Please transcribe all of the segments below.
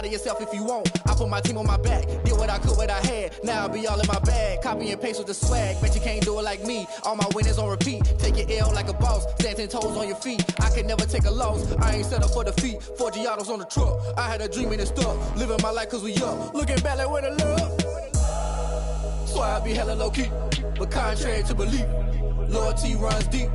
of yourself if you won't. I put my team on my back, did what I could, what I had. Now I'll be all in my bag, copy and paste with the swag. Bet you can't do it like me. All my winners on repeat. Take your L like a boss, stand 10 toes on your feet. I can never take a loss. I ain't set up for defeat. 4 Giottos on the truck. I had a dream and it stuck. Living my life cause we up. Looking back like where the love. So I be hella low key, but contrary to belief, loyalty runs deep.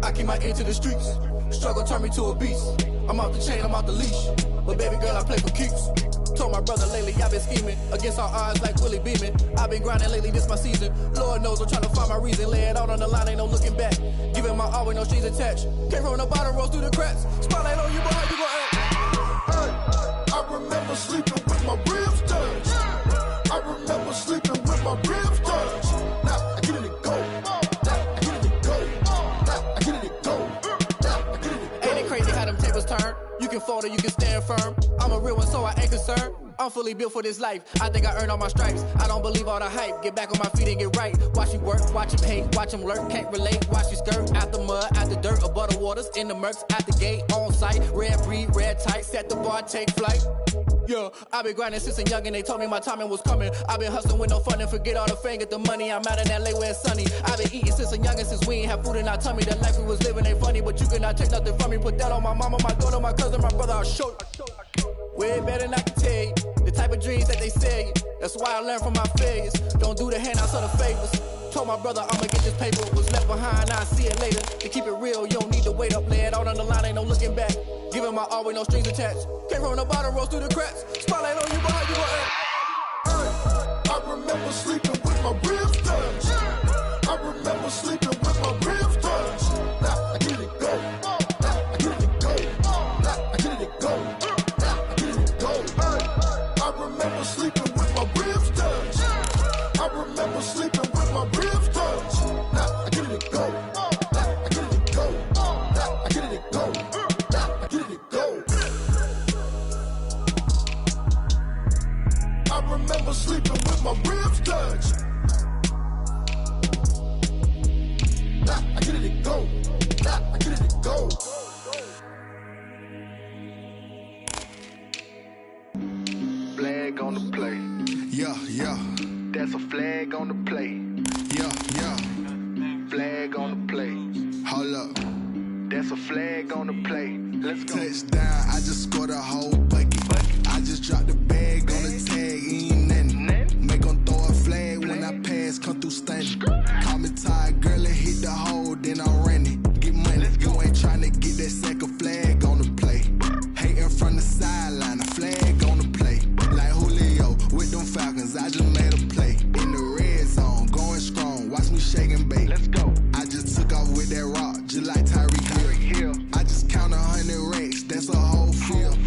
I keep my ear to the streets. Struggle turned me to a beast. I'm off the chain, I'm off the leash. But baby girl, I play for keeps. Told my brother lately, I've been scheming against all odds like Willie Beeman. I've been grinding lately, this my season. Lord knows I'm trying to find my reason. Lay it out on the line, ain't no looking back. Giving my all with no strings attached. Came from the bottom, rose through the cracks. Spotlight on you, boy, how you gon' act? Hey, I remember sleeping with my ribs touched. I remember sleeping with my ribs touched. Now I get it and go. Now I get it and go. Now I get it and go. Now I get it and go. Ain't it crazy how them tables turn? You can fold or you can stand firm. I'm a real one, so I ain't concerned. I'm fully built for this life. I think I earned all my stripes. I don't believe all the hype. Get back on my feet and get right. Watch you work, watch him hate, watch him lurk. Can't relate, watch you skirt. Out the mud, out the dirt, above the waters, in the murks, out the gate, on site. Red breed, red tight, set the bar, take flight. Yeah, I been grinding since a youngin', they told me my timing was coming. I been hustling with no fun and forget all the fame, get the money. I'm out in LA where it's sunny. I been eating since a youngin', since we ain't have food in our tummy. The life we was living ain't funny, but you cannot take nothing from me. Put that on my mama, my daughter, my cousin, my brother, I'll show you. Way better than I can tell you. The type of dreams that they sell you. That's why I learned from my failures. Don't do the handouts or the favors. Told my brother I'ma get this paper. Was left behind, I'll see it later. To keep it real, you don't need to wait up. Lay it out on the line, ain't no looking back. Giving my all with no strings attached. Came from the bottom, rose through the cracks. Spotlight on you, but how you gon' act? Hey, I remember sleeping with my ribs touched. I remember sleeping with my ribs touched. Now I get it and go. Now I get it and go. Now I get it and go. Now I get it and go. Hey, I remember sleeping with my ribs touched. I remember sleeping with my ribs touched. Now I get it and go. Now I get it and go. Now I get it and go. Now I get it and go. I remember sleeping with my ribs touched. Now I get it and go. Now I get it and go. Flag on the play. Yeah, yeah. That's a flag on the play. Yeah, yeah. Flag on the play. Hold up. That's a flag on the play. Let's go. Touchdown, I just scored a whole bucket. I just dropped the bag on the tag, ain't nothing. Make 'em throw a flag when I pass, come through stunning. Call me tired, girl, and hit the hole, then I'm running. Get money, you ain't tryna get that second flag on the play. Hating from the sideline, a flag on the play. Like Julio with them Falcons, I just made a play. In the red zone, going strong, watch me shake and bake. Let's go. I just took off with that rock, just like Tyreek Hill. I just count 100 racks, that's a whole field.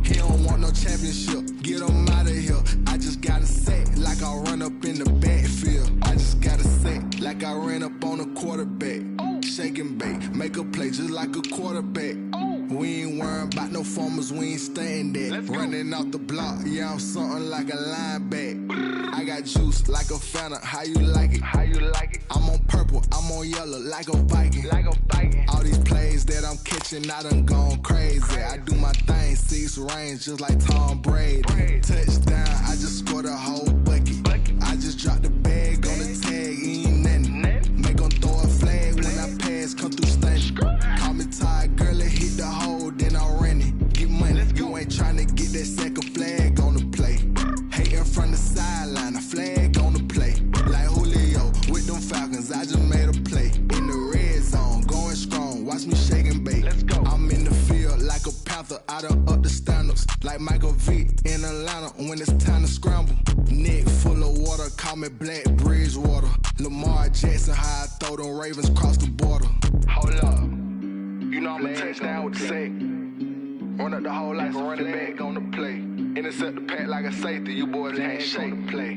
He don't want no championship, get him out of here. I just got a set, like I run up in the backfield. I just got a set, like I ran up on a quarterback. Shake and bake, make a play just like a quarterback. We ain't worrying about no formers, we ain't staying there. Running off the block, yeah, I'm something like a linebacker. I got juice like a Fanta, how you like it? How you like it? I'm on purple, I'm on yellow, like a Viking. Like a Viking. All these plays that I'm catching, I done gone crazy. I do my thing, 6 rings, just like Tom Brady. Touchdown, I just scored a whole bucket. I just dropped the bag on the tag, ain't nothing. Make 'em throw a flag when I pass, come through stunning. Call me tired, girl, and hit the hole, then I'm running. Get money, you ain't tryna get that second flag on the play. Hating from the sideline, a flag on the play. Like Julio with them Falcons, I just made a play. In the red zone, going strong, watch me shake and bake. Let's go. I'm in the field like a panther, I done up the standards. Like Michael Vick in Atlanta when it's time to scramble. Neck full of water, call me Black Bridgewater. Lamar Jackson, how I throw them Ravens cross the border. Hold up. You know I'm a touchdown with the sack. Run up the whole like a running back on the play. Intercept the pack like a safety. You boys ain't shake the play.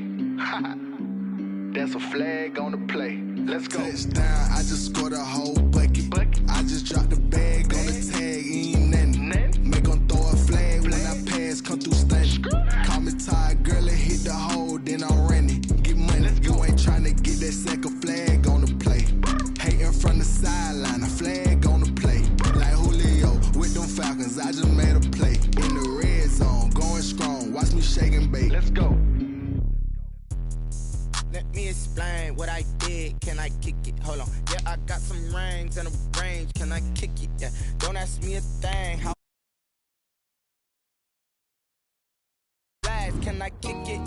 That's a flag on the play. Let's go. Touchdown, I just scored a whole bucket. I just dropped the bag on the tag, ain't nothing. Make 'em throw a flag when I pass, come through stunning. Call me tired, girl, and hit the hole, then I'm running. Get money, you ain't tryna get that second flag on the play. Hating from the sideline, a flag on the play. Like Julio with them Falcons, I just made a play. In the red zone, going strong, shaking bait. Let's go. Let me explain what I did. Can I kick it? Hold on. Yeah, I got some rings and a range. Can I kick it? Yeah. Don't ask me a thing. How fast can I kick it?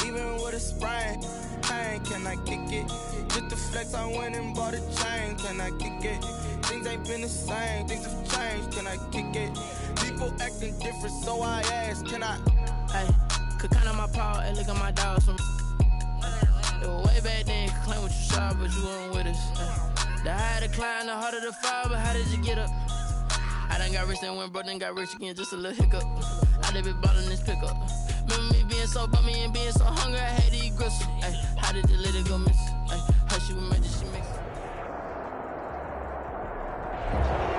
Even with a sprain. Pain, can I kick it? Just the flex, I went and bought a chain. Can I kick it? Things ain't been the same. Things have changed. Can I kick it? People acting different, so I asked. Can I? Hey, could count on my power and look at my dogs from. It was way back then, could claim what you saw, but you weren't with us. The higher the climb, the harder the fall, but how did you get up? I done got rich, then went broke, then got rich again, just a little hiccup. I done been ballin' this pickup. Remember me being so bummy and being so hungry, I had to eat gristle. Ay, how did the lady go miss? Ay, how she was made, she mix.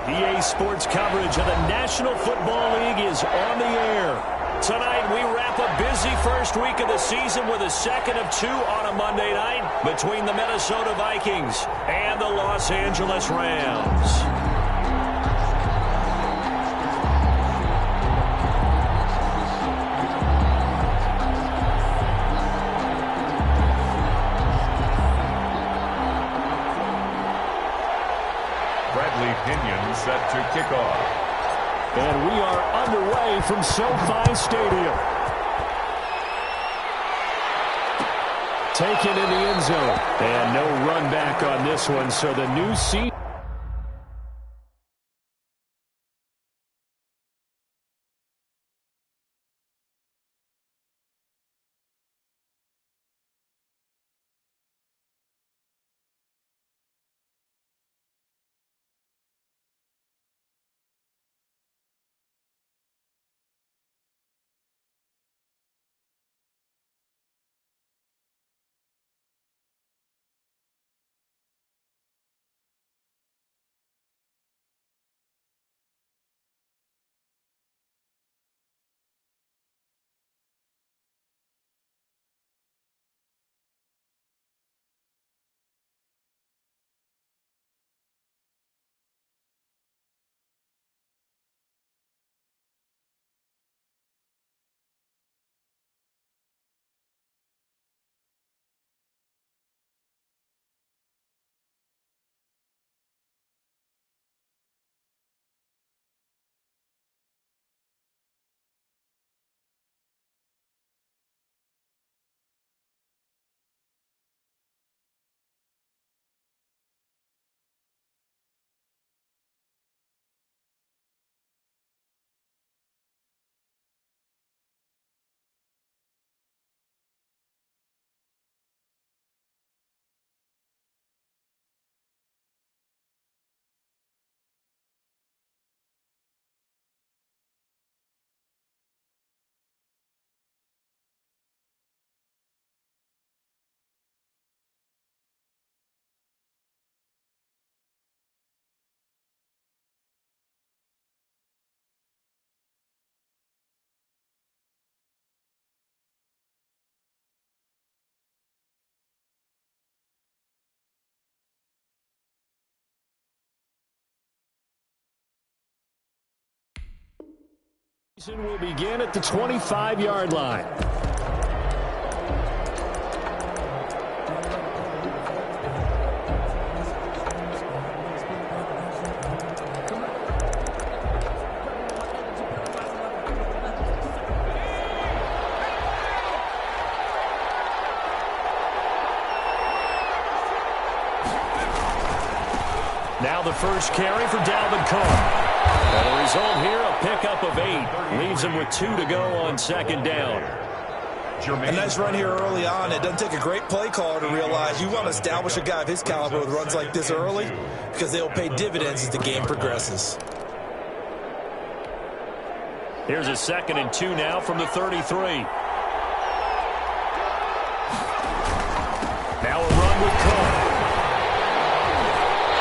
EA Sports coverage of the National Football League is on the air. Tonight, we wrap a busy first week of the season with a second of two on a Monday night between the Minnesota Vikings and the Los Angeles Rams. Bradley Pinion set to kick off. And we are underway from SoFi Stadium. Taken in the end zone. And no run back on this one, so the new season. Will begin at the 25-yard line. Now the first carry for Dalvin Cook. And the result here, a pickup of 8. Leaves him with 2 to go on second down. A nice run here early on. It doesn't take a great play caller to realize you want to establish a guy of his caliber with runs like this early because they'll pay dividends as the game progresses. Here's a 2nd and 2 now from the 33. Now a run with Cook.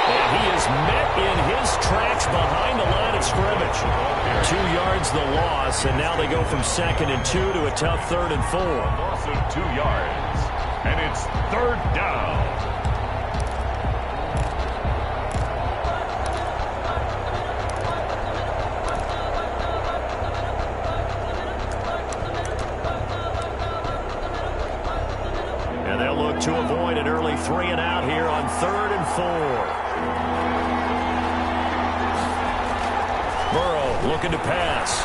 And he is met in his tracks behind the line of scrimmage. 2 yards the loss, and now they go from 2nd and 2 to a tough 3rd and 4. Loss of 2 yards, and it's 3rd down. And they'll look to avoid an early 3 and out here on 3rd and 4. Burrow looking to pass.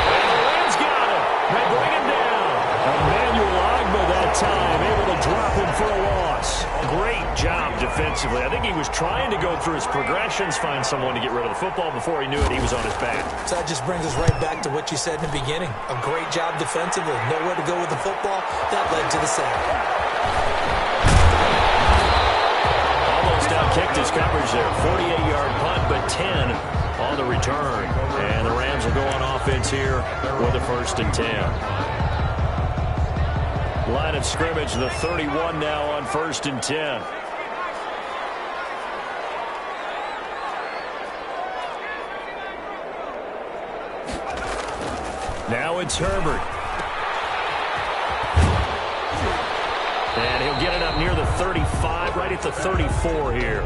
And the Rams got him. They bring him down. Emmanuel Ogbah that time able to drop him for a loss. Great job defensively. I think he was trying to go through his progressions, find someone to get rid of the football. Before he knew it, he was on his back. So that just brings us right back to what you said in the beginning. A great job defensively. Nowhere to go with the football. That led to the sack. Almost out-kicked his coverage there. 48-yard punt, but 10 on the return. And the Rams will go on offense here with a 1st and 10. Line of scrimmage, the 31 now on 1st and 10. Now it's Herbert. And he'll get it up near the 35, right at the 34 here.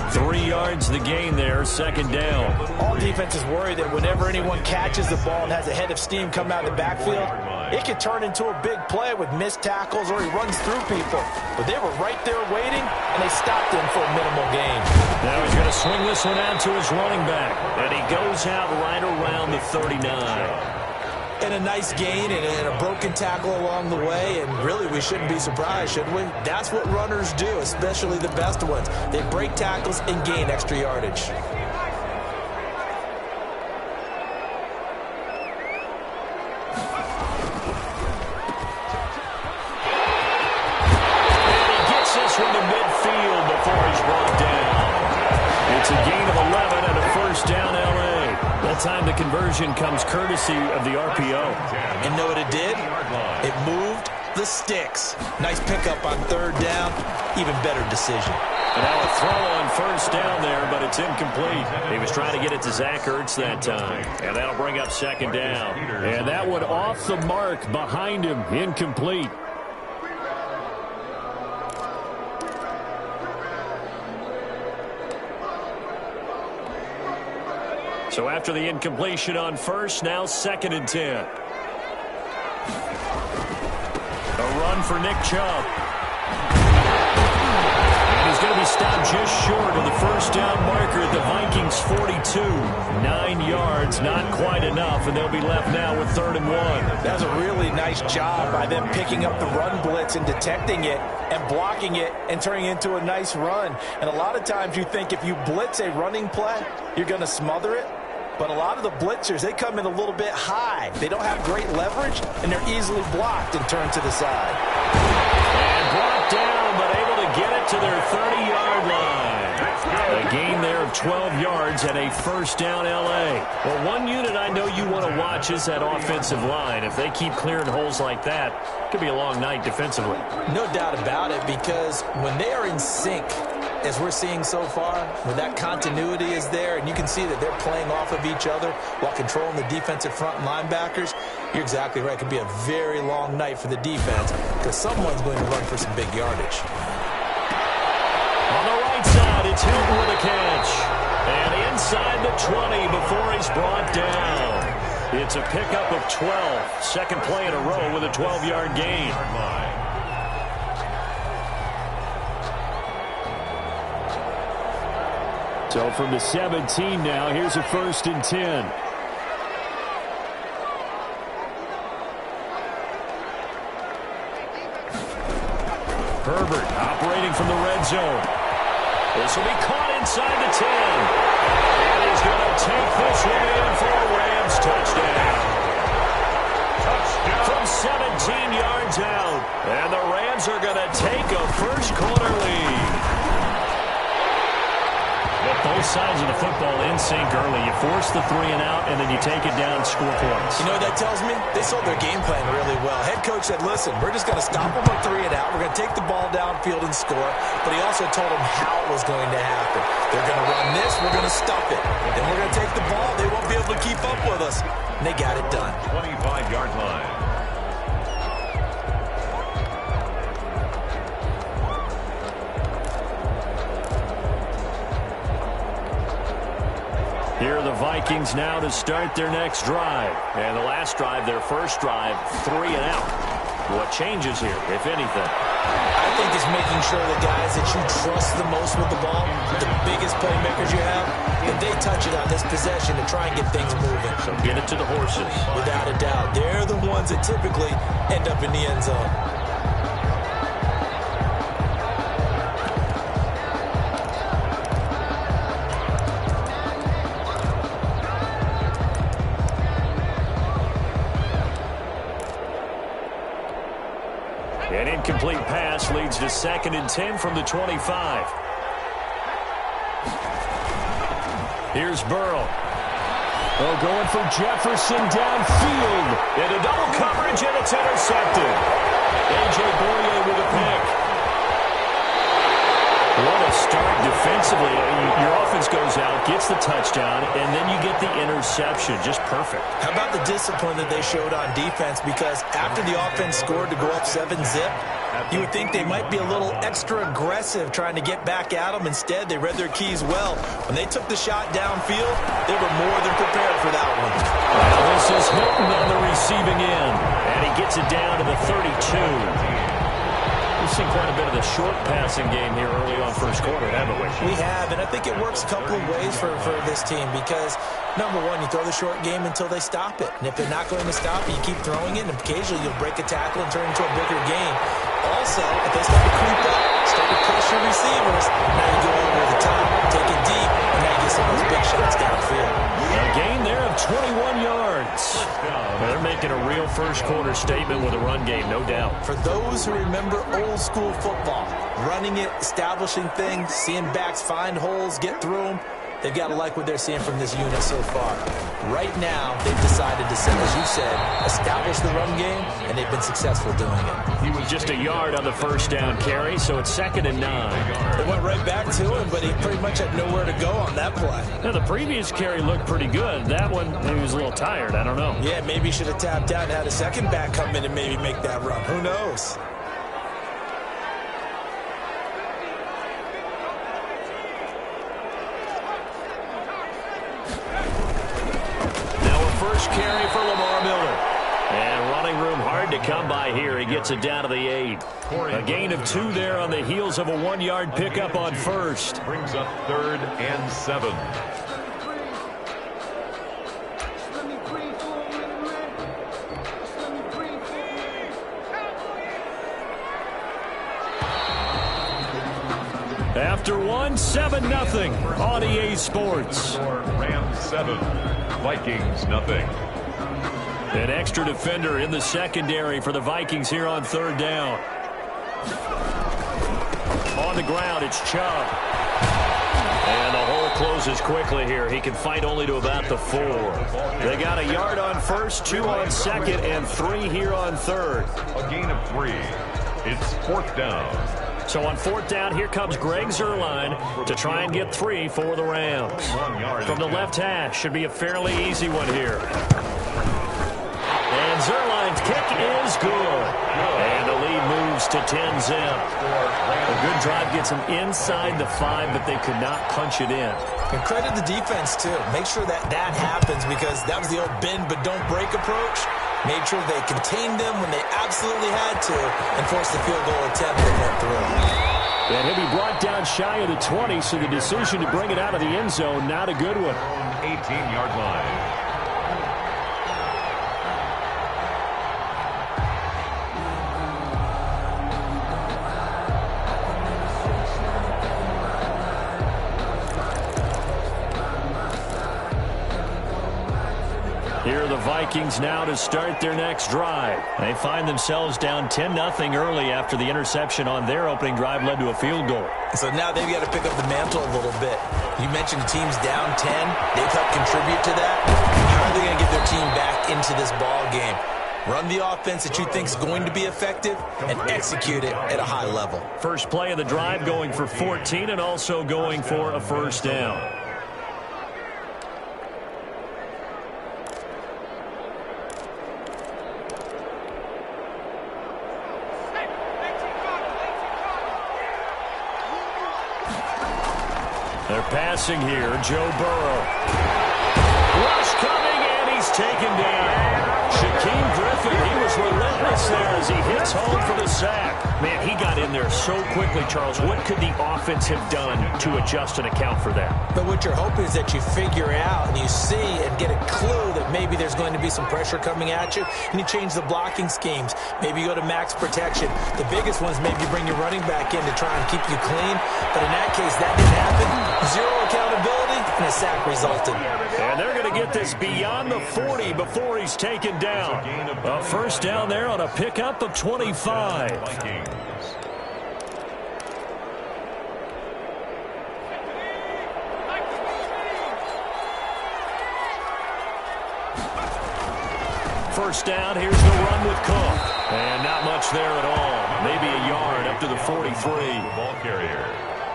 3 yards the gain there, 2nd down. All defenses worry that whenever anyone catches the ball and has a head of steam come out of the backfield, it can turn into a big play with missed tackles or he runs through people. But they were right there waiting, and they stopped him for a minimal gain. Now he's going to swing this one out to his running back. And he goes out right around the 39. And a nice gain and a broken tackle along the way, and really we shouldn't be surprised, should we? That's what runners do, especially the best ones. They break tackles and gain extra yardage. And he gets this one to midfield before he's brought down. It's a gain of 11 and a 1st down, L.A. That time the conversion comes courtesy of the RPO. And know what it did? It moved the sticks. Nice pickup on 3rd down. Even better decision. And now a throw on 1st down there, but it's incomplete. He was trying to get it to Zach Ertz that time. And that'll bring up 2nd down. And that one off the mark behind him, incomplete. So after the incompletion on 1st, now 2nd and 10. A run for Nick Chubb. And he's going to be stopped just short of the 1st down marker at the Vikings 42. 9 yards, not quite enough, and they'll be left now with 3rd and 1. That's a really nice job by them picking up the run blitz and detecting it and blocking it and turning it into a nice run. And a lot of times you think if you blitz a running play, you're going to smother it. But a lot of the blitzers, they come in a little bit high. They don't have great leverage, and they're easily blocked and turned to the side. And brought down, but able to get it to their 30-yard line. A gain there of 12 yards and a 1st down, L.A. Well, one unit I know you want to watch is that offensive line. If they keep clearing holes like that, it could be a long night defensively. No doubt about it, because when they are in sync, as we're seeing so far, when that continuity is there and you can see that they're playing off of each other while controlling the defensive front and linebackers, you're exactly right. It could be a very long night for the defense because someone's going to run for some big yardage. On the right side, it's Hilton with a catch. And inside the 20 before he's brought down. It's a pickup of 12. Second play in a row with a 12-yard gain. So from the 17 now, here's a 1st and 10. Herbert operating from the red zone. This will be caught inside the 10. And he's going to take this one in for a Rams touchdown. From 17 yards out. And the Rams are going to take a first-quarter lead. Both sides of the football in sync early. You force the 3 and out, and then you take it down, score points. You know what that tells me? They sold their game plan really well. Head coach said, listen, we're just going to stop them on 3 and out. We're going to take the ball downfield and score. But he also told them how it was going to happen. They're going to run this. We're going to stuff it. Then we're going to take the ball. They won't be able to keep up with us. And they got it done. 25-yard line. Here are the Vikings now to start their next drive. And the last drive, their first drive, 3 and out. What changes here, if anything? I think it's making sure the guys that you trust the most with the ball, the biggest playmakers you have, if they touch it on this possession to try and get things moving. So get it to the horses. Without a doubt. They're the ones that typically end up in the end zone. An incomplete pass leads to 2nd and 10 from the 25. Here's Burrow. Oh, going for Jefferson downfield. Into double coverage, and it's intercepted. A.J. Boye with a pick. What a start defensively. Your offense goes out, gets the touchdown, and then you get the interception. Just perfect. How about the discipline that they showed on defense? Because after the offense scored to go up 7-zip, you would think they might be a little extra aggressive trying to get back at them. Instead, they read their keys well. When they took the shot downfield, they were more than prepared for that one. Well, this is Hilton on the receiving end, and he gets it down to the 32. We've seen quite a bit of the short passing game here early on first quarter, haven't we? We have, and I think it works a couple of ways for this team because, number one, you throw the short game until they stop it. And if they're not going to stop it, you keep throwing it, and occasionally you'll break a tackle and turn it into a bigger game. Also, if they start to creep up, start to pressure receivers, now you go over the top, take it deep, and now you get some of those big shots downfield. A gain there of 21 yards. They're making a real first quarter statement with a run game, no doubt. For those who remember old school football, running it, establishing things, seeing backs find holes, get through them, they've got to like what they're seeing from this unit so far. Right now, they've decided to, as you said, establish the run game, and they've been successful doing it. He was just a yard on the first down carry, so it's 2nd and 9. They went right back to him, but he pretty much had nowhere to go on that play. Now, the previous carry looked pretty good. That one, maybe he was a little tired. I don't know. Yeah, maybe he should have tapped out and had a second back come in and maybe make that run. Who knows? First carry for Lamar Miller. And running room hard to come by here. He gets it down to the 8. A gain of 2 there on the heels of a 1-yard pickup on first. Brings up 3rd and 7. After 1, 7-0 on EA Sports. Rams 7, Vikings nothing. An extra defender in the secondary for the Vikings here on 3rd down. On the ground, it's Chubb. And the hole closes quickly here. He can fight only to about the 4. They got a yard on first, 2 on second, and 3 here on 3rd. A gain of 3. It's 4th down. So on 4th down, here comes Greg Zuerlein to try and get 3 for the Rams. From the left hash, should be a fairly easy one here. And Zuerlein's kick is good. And the lead moves to 10-zip. A good drive gets them inside the 5, but they could not punch it in. And credit the defense, too. Make sure that happens because that was the old bend but don't break approach. Made sure they contained them when they absolutely had to and forced the field goal attempt that went through. And he'll be brought down shy of the 20, so the decision to bring it out of the end zone, not a good one. 18-yard line. Here are the Vikings now to start their next drive. They find themselves down 10-0 early after the interception on their opening drive led to a field goal. So now they've got to pick up the mantle a little bit. You mentioned the team's down 10. They've helped contribute to that. How are they going to get their team back into this ball game? Run the offense that you think is going to be effective and execute it at a high level. First play of the drive going for 14 and also going for a first down. They're passing here. Joe Burrow. Rush coming, and he's taken down. Shaquem Griffin, he was relentless Davis there as he hits home for the sack. Man, he got in there so quickly, Charles. What could the offense have done to adjust and account for that? But what you're hoping is that you figure out and you see and get a clue that maybe there's going to be some pressure coming at you, and you change the blocking schemes. Maybe you go to max protection. The biggest one is maybe you bring your running back in to try and keep you clean. But in that case, that didn't happen. Zero accountability, and a sack resulted. And they're going to get this beyond the 40 before he's taken down. A first down there on a pickup of 25. First down, here's the run with Cook. And not much there at all. Maybe a yard up to the 43. Ball carrier.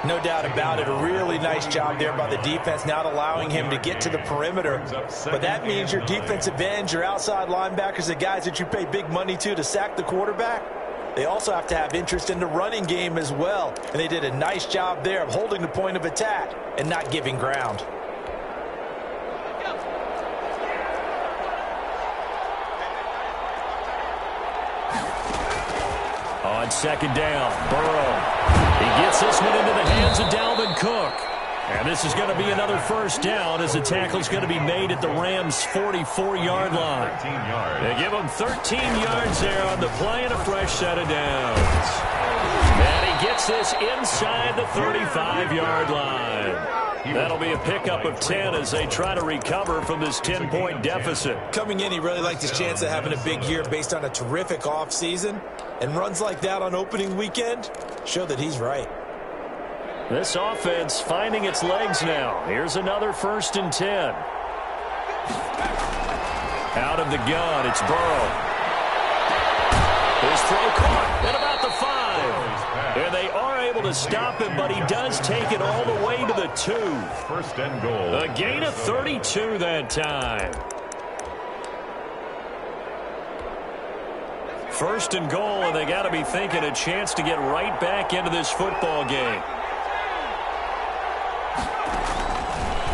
No doubt about it. A really nice job there by the defense, not allowing him to get to the perimeter. But that means your defensive ends, your outside linebackers, the guys that you pay big money to sack the quarterback, they also have to have interest in the running game as well. And they did a nice job there of holding the point of attack and not giving ground. On second down, Burrow. He gets this one into the hands of Dalvin Cook. And this is going to be another first down as the tackle's going to be made at the Rams' 44-yard line. 13 yards. They give him 13 yards there on the play and a fresh set of downs. And he gets this inside the 35-yard line. That'll be a pickup of 10 as they try to recover from this 10-point deficit. Coming in, he really liked his chance of having a big year based on a terrific offseason. And runs like that on opening weekend show that he's right. This offense finding its legs now. Here's another 1st and 10. Out of the gun, it's Burrow. His throw caught at about the 5. And they are able to stop him, but he does take it all the way to the 2. 1st and goal. A gain of 32 that time. 1st and goal, and they got to be thinking a chance to get right back into this football game.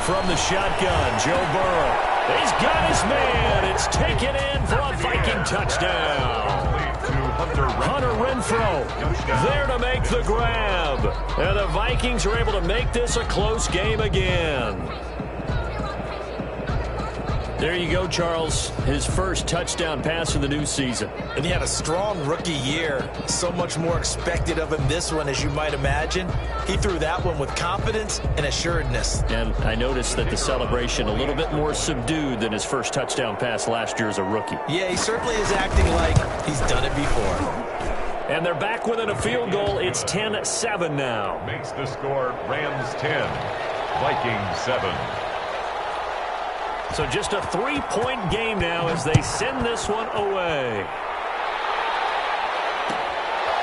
From the shotgun, Joe Burrow. He's got his man. It's taken in for a Viking touchdown. Hunter Renfrow there to make the grab. And the Vikings are able to make this a close game again. There you go, Charles. His first touchdown pass of the new season. And he had a strong rookie year. So much more expected of him this one, as you might imagine. He threw that one with confidence and assuredness. And I noticed that the celebration a little bit more subdued than his first touchdown pass last year as a rookie. Yeah, he certainly is acting like he's done it before. And they're back within a field goal. It's 10-7 now. Makes the score Rams 10, Vikings 7. So just a 3-point game now as they send this one away.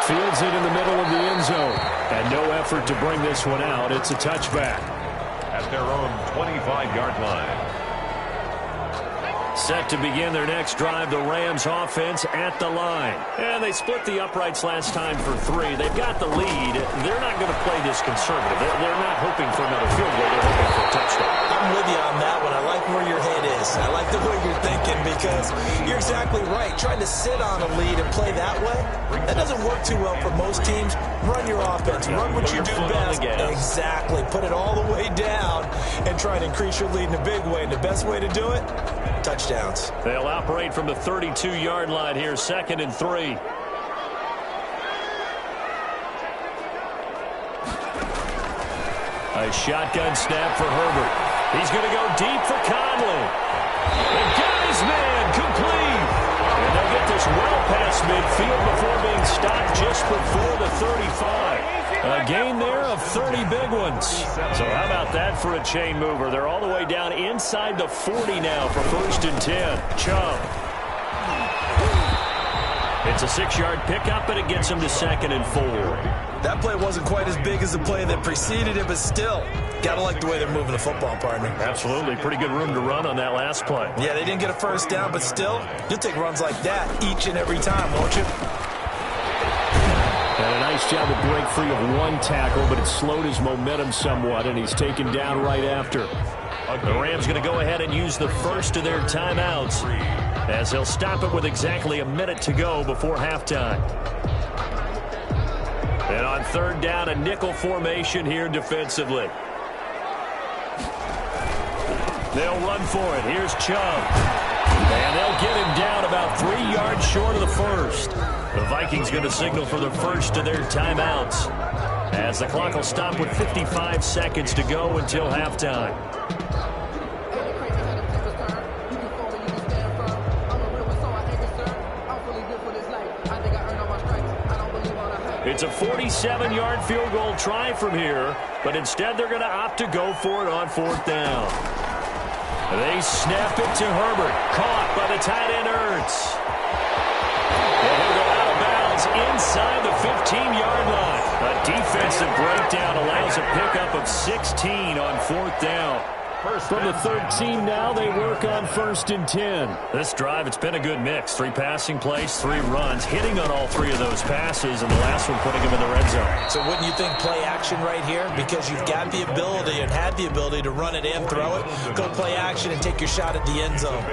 Fields it in the middle of the end zone. And no effort to bring this one out. It's a touchback. At their own 25-yard line. Set to begin their next drive, the Rams offense at the line. And they split the uprights last time for 3. They've got the lead. They're not going to play this conservative. They're not hoping for another field goal. They're hoping for a touchdown. I'm with you on that one. I like where your head is. I like the way you're thinking because you're exactly right. Trying to sit on a lead and play that way, that doesn't work too well for most teams. Run your offense. Run what you do best. Exactly. Put it all the way down and try to increase your lead in a big way. And the best way to do it, touchdowns. They'll operate from the 32-yard line here, 2nd and 3. A shotgun snap for Herbert. He's going to go deep for Conley. And got his man complete. And they'll get this well past midfield before being stopped just before the 35. A gain there of 30 big ones. So how about that for a chain mover? They're all the way down inside the 40 now for 1st and 10. Chubb. It's a 6-yard pickup, and it gets him to 2nd and 4. That play wasn't quite as big as the play that preceded it, but still, got to like the way they're moving the football, partner. Absolutely. Pretty good room to run on that last play. Yeah, they didn't get a first down, but still, you'll take runs like that each and every time, won't you? And a nice job to break free of one tackle, but it slowed his momentum somewhat, and he's taken down right after. The Rams going to go ahead and use the first of their timeouts. as he'll stop it with exactly a minute to go before halftime. And on third down, a nickel formation here defensively. They'll run for it. Here's Chubb. And they'll get him down about 3 yards short of the first. The Vikings going to signal for the first of their timeouts, as the clock will stop with 55 seconds to go until halftime. It's a 47-yard field goal try from here, but instead they're going to opt to go for it on fourth down. They snap it to Herbert, caught by the tight end Ertz. And he'll go out of bounds inside the 15-yard line. A defensive breakdown allows a pickup of 16 on fourth down. From the 13 now, they work on 1st and 10. This drive, it's been a good mix. 3 passing plays, 3 runs, hitting on all 3 of those passes, and the last one putting him in the red zone. So wouldn't you think play action right here? Because you've got the ability and had the ability to run it and throw it. Go play action and take your shot at the end zone.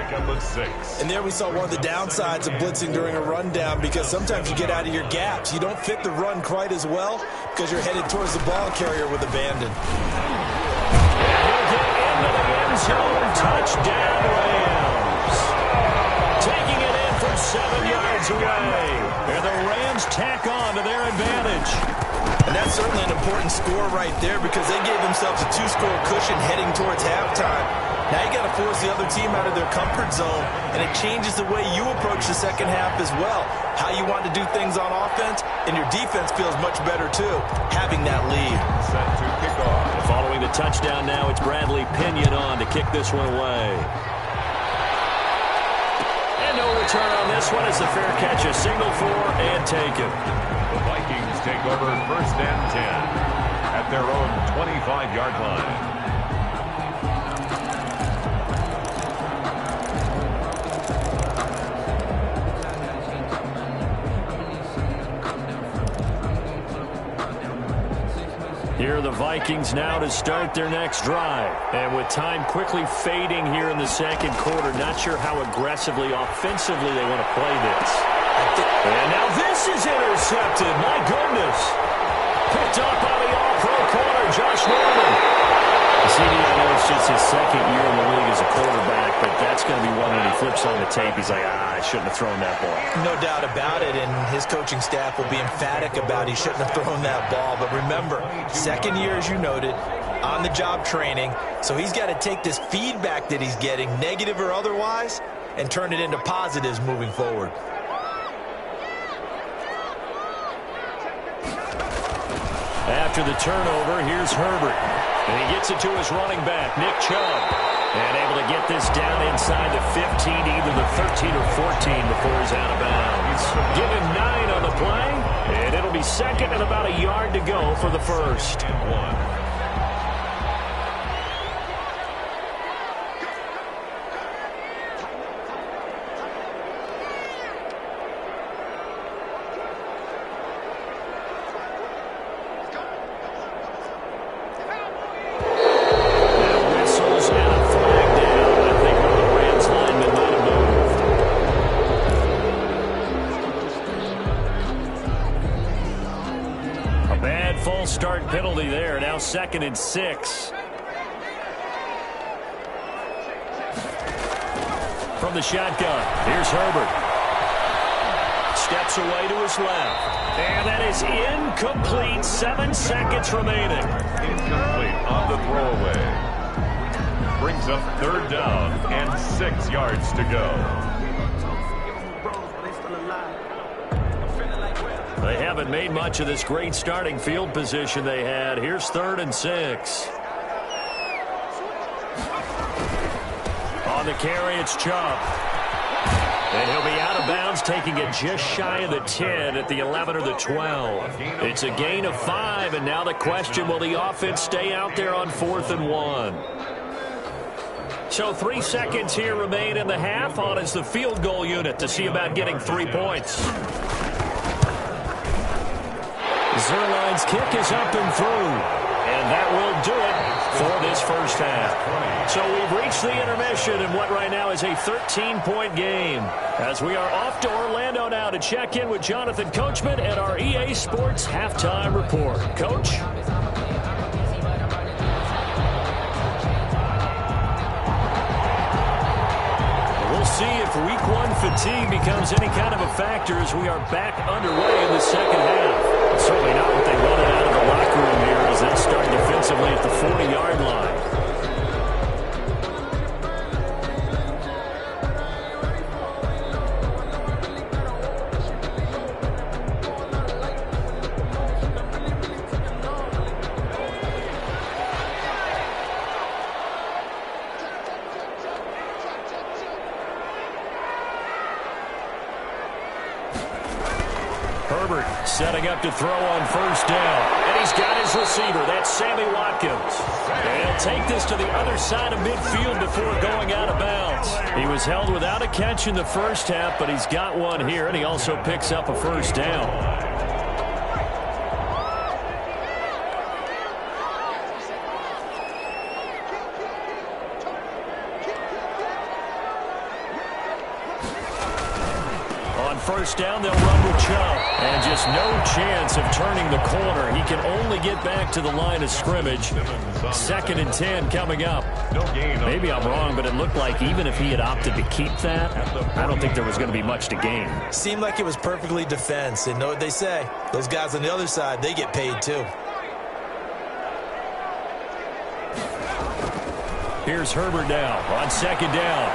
And there we saw one of the downsides of blitzing during a rundown, because sometimes you get out of your gaps. You don't fit the run quite as well because you're headed towards the ball carrier with abandon. Zone touchdown Rams. Taking it in from 7 yards away. And the Rams tack on to their advantage. And that's certainly an important score right there, because they gave themselves a 2-score cushion heading towards halftime. Now you got to force the other team out of their comfort zone, and it changes the way you approach the second half as well. How you want to do things on offense, and your defense feels much better too, having that lead. Set to kick off. Following the touchdown now, it's Bradley Pinion on to kick this one away. And no return on this one as the fair catch is signaled for and taken. The Vikings take over 1st and 10 at their own 25-yard line. Here are the Vikings now to start their next drive. And with time quickly fading here in the second quarter, not sure how aggressively, offensively they want to play this. And now this is intercepted. My goodness. Picked up by the all-pro corner, Josh Norman. I know it's just his second year in the league as a quarterback, but that's going to be one when he flips on the tape. He's like, I shouldn't have thrown that ball. No doubt about it, and his coaching staff will be emphatic about he shouldn't have thrown that ball. But remember, second year, as you noted, on-the-job training, so he's got to take this feedback that he's getting, negative or otherwise, and turn it into positives moving forward. After the turnover, here's Herbert. And he gets it to his running back, Nick Chubb. And able to get this down inside the 15, either the 13 or 14 before he's out of bounds. Give him 9 on the play, and it'll be second and about a yard to go for the first. Start penalty there. Now 2nd and 6. From the shotgun, here's Herbert. Steps away to his left. And that is incomplete. 7 seconds remaining. Incomplete on the throwaway. Brings up 3rd down and 6 yards to go. They haven't made much of this great starting field position they had. Here's 3rd and 6. On the carry, it's Chubb. And he'll be out of bounds, taking it just shy of the 10 at the 11 or the 12. It's a gain of 5, and now the question, will the offense stay out there on 4th and 1? So 3 seconds here remain in the half. On is the field goal unit to see about getting 3 points. Zerline's kick is up and through. And And that will do it for this first half. So we've reached the intermission in what right now is a 13-point game. As we are off to Orlando now to check in with Jonathan Coachman and our EA Sports Halftime Report. Coach? We'll see if week one fatigue becomes any kind of a factor as we are back underway in the second half. Certainly not what they wanted out of the locker room here as they start defensively at the 40-yard line. Setting up to throw on first down. And he's got his receiver. That's Sammy Watkins. And he'll take this to the other side of midfield before going out of bounds. He was held without a catch in the first half, but he's got one here, and he also picks up a first down. First down, they'll run with Chubb. And just no chance of turning the corner. He can only get back to the line of scrimmage. 2nd and 10 coming up. Maybe I'm wrong, but it looked like even if he had opted to keep that, I don't think there was going to be much to gain. Seemed like it was perfectly defense. And know what they say? Those guys on the other side, they get paid too. Here's Herbert now on 2nd down.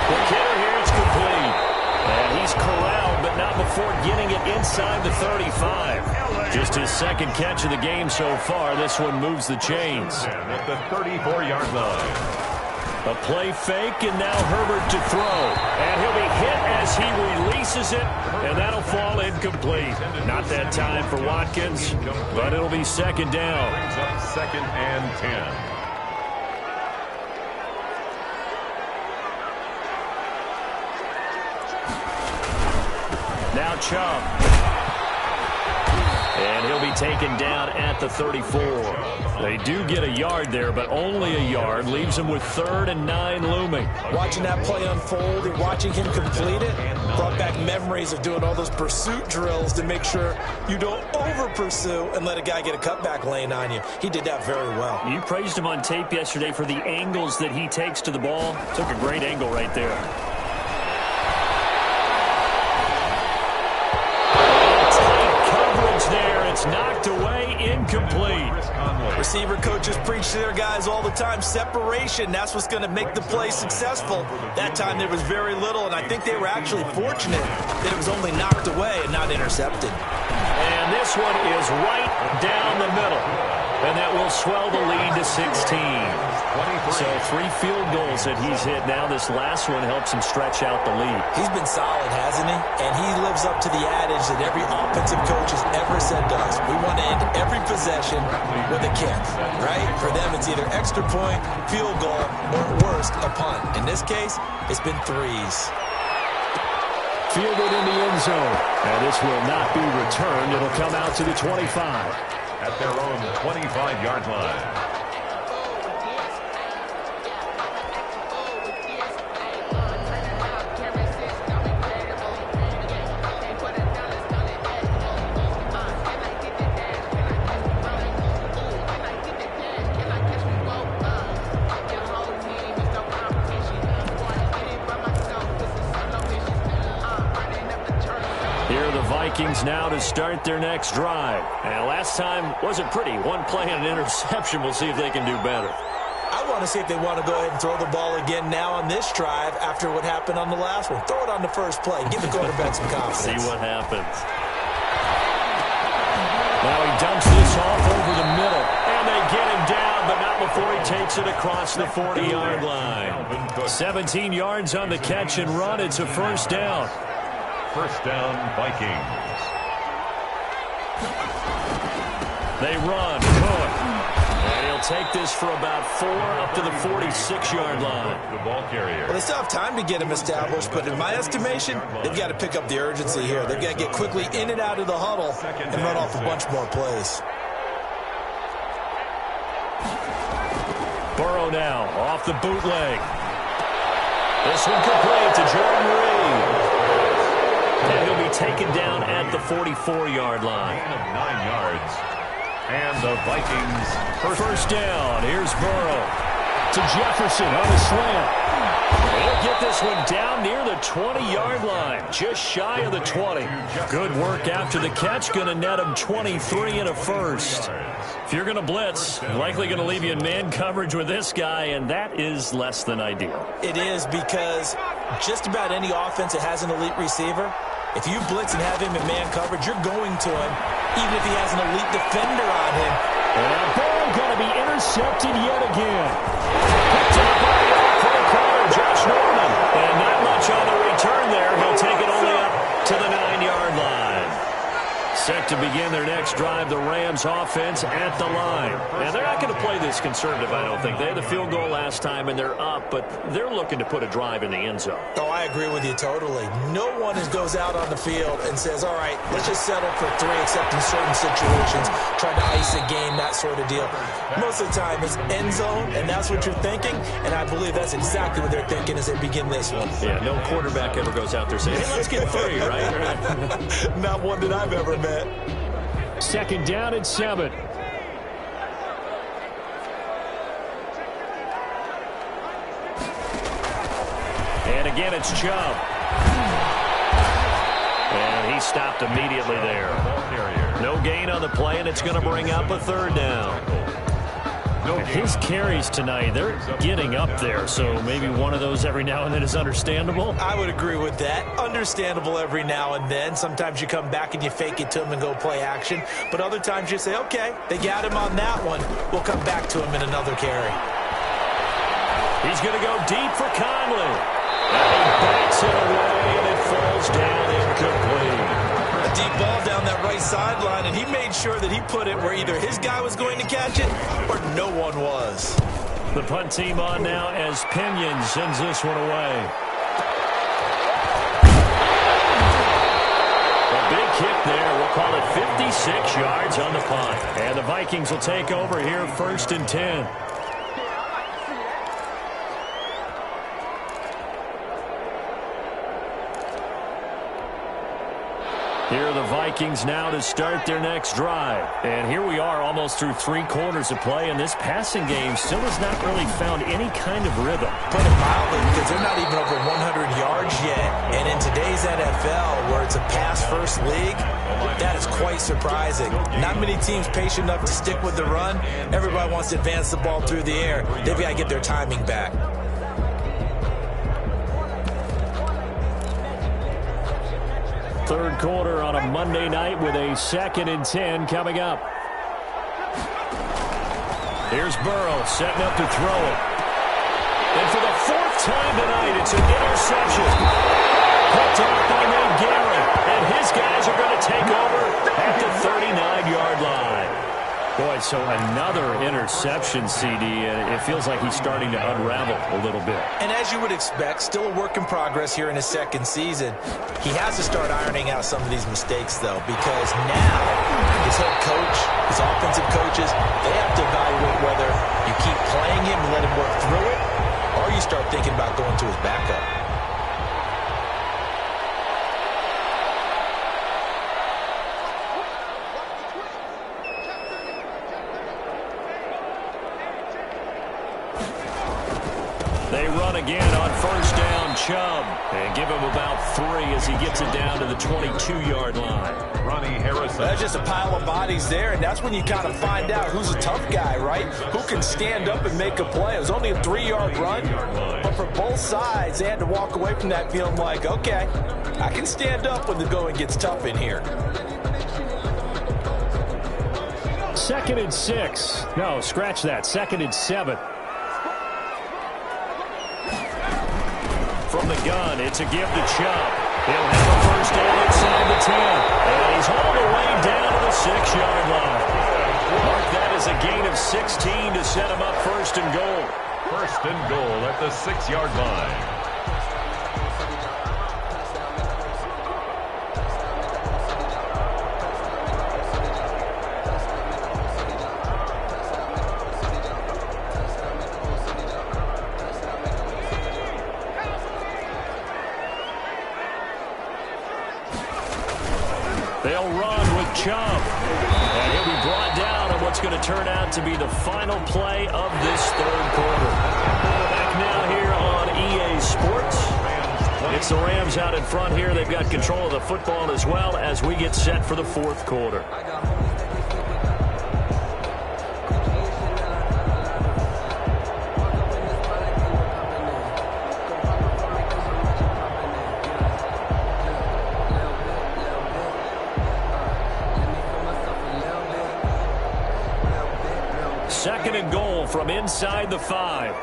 The kicker here, it's complete. And he's corralled, but not before getting it inside the 35. Just his 2nd catch of the game so far. This one moves the chains. At the 34-yard line. A play fake, and now Herbert to throw. And he'll be hit as he releases it, and that'll fall incomplete. Not that time for Watkins, but it'll be 2nd down. Brings up 2nd and 10. Now Chubb. And he'll be taken down at the 34. They do get a yard there, but only a yard. Leaves him with 3rd and 9 looming. Watching that play unfold and watching him complete it brought back memories of doing all those pursuit drills to make sure you don't over-pursue and let a guy get a cutback lane on you. He did that very well. You praised him on tape yesterday for the angles that he takes to the ball. Took a great angle right there. There, it's knocked away, incomplete. Receiver coaches preach to their guys all the time. Separation, that's what's going to make the play successful. That time there was very little, and I think they were actually fortunate that it was only knocked away and not intercepted. And this one is right down the middle. And that will swell the lead to 16. So 3 field goals that he's hit now. This last one helps him stretch out the lead. He's been solid, hasn't he? And he lives up to the adage that every offensive coach has ever said to us. We want to end every possession with a kick, right? For them, it's either extra point, field goal, or at worst, a punt. In this case, it's been 3s. Fielded in the end zone. And this will not be returned. It'll come out to the 25. At their own 25-yard line. Vikings now to start their next drive. And last time wasn't pretty. One play and an interception. We'll see if they can do better. I want to see if they want to go ahead and throw the ball again now on this drive after what happened on the last one. Throw it on the first play. Give the quarterback some confidence. See what happens. Now he dumps this off over the middle. And they get him down, but not before he takes it across the 40-yard line. 17 yards on the catch and run. It's a first down. First down, Vikings. They run. Good. And he'll take this for about 4 up to the 46-yard line. The ball carrier. Well, they still have time to get him established, but in my estimation, they've got to pick up the urgency here. They've got to get quickly in and out of the huddle and run off a bunch more plays. Burrow now off the bootleg. This one complete to Jordan Reed. And he'll be taken down at the 44-yard line. Gain of 9 yards. And the Vikings first down. Here's Burrow to Jefferson on the slant. He'll get this one down near the 20-yard line, just shy of the 20. Good work after the catch. Going to net him 23 and a first. If you're going to blitz, likely going to leave you in man coverage with this guy, and that is less than ideal. It is, because just about any offense that has an elite receiver, if you blitz and have him in man coverage, you're going to him, even if he has an elite defender on him. And that ball going to be intercepted yet again. Picked up by the off-play corner, Josh Norman. And not much on the return there. He'll take it only up to the 9-yard line. Set to begin their next drive, the Rams offense at the line. And they're not going to play this conservative, I don't think. They had the field goal last time, and they're up, but they're looking to put a drive in the end zone. Oh, I agree with you totally. No one goes out on the field and says, all right, let's just settle for 3, except in certain situations, trying to ice a game, that sort of deal. Most of the time, it's end zone, and that's what you're thinking, and I believe that's exactly what they're thinking as they begin this one. Yeah, no quarterback ever goes out there saying, hey, let's get 3, right? Not one that I've ever met. Second down and 7. And again, it's Chubb. And he stopped immediately there. No gain on the play, and it's going to bring up a 3rd down. His carries tonight, they're getting up there, so maybe one of those every now and then is understandable. I would agree with that. Understandable every now and then. Sometimes you come back and you fake it to him and go play action. But other times you say, okay, they got him on that one. We'll come back to him in another carry. He's going to go deep for Conley. And he backs it away, and it falls down incomplete. A deep ball down that right sideline, and he made sure that he put it where either his guy was going to catch it or no one was. The punt team on now as Pinion sends this one away. A big kick there. We'll call it 56 yards on the punt. And the Vikings will take over here 1st and 10. Here are the Vikings now to start their next drive. And here we are almost through 3 quarters of play, and this passing game still has not really found any kind of rhythm. Put it mildly, because they're not even over 100 yards yet. And in today's NFL, where it's a pass-first league, that is quite surprising. Not many teams patient enough to stick with the run. Everybody wants to advance the ball through the air. They've got to get their timing back. Third quarter on a Monday night with a 2nd and 10 coming up. Here's Burrow setting up to throw it. And for the 4th time tonight, it's an interception. Picked off by Nate Garrett. And his guys are going to take over at the 39-yard line. Boy, so another interception, CD. It feels like he's starting to unravel a little bit. And as you would expect, still a work in progress here in his 2nd season. He has to start ironing out some of these mistakes, though, because now his head coach, his offensive coaches, they have to evaluate whether you keep playing him and let him work through it, or you start thinking about going to his backup. They run again on 1st down, Chubb, and give him about 3 as he gets it down to the 22-yard line. Ronnie Harrison. That's just a pile of bodies there, and that's when you kind of find out who's a tough guy, right? Who can stand up and make a play. It was only a 3-yard run, but for both sides, they had to walk away from that feeling like, okay, I can stand up when the going gets tough in here. 2nd and 6. No, scratch that. 2nd and 7. From the gun, it's a give to Chubb. He'll have a 1st down inside the 10. And he's all the way down to the 6-yard line. Mark that as a gain of 16 to set him up 1st and goal. 1st and goal at the 6-yard line. They'll run with Chubb. And he'll be brought down on what's going to turn out to be the final play of this third quarter. Back now here on EA Sports. It's the Rams out in front here. They've got control of the football as well as we get set for the fourth quarter. Second and goal from inside the 5.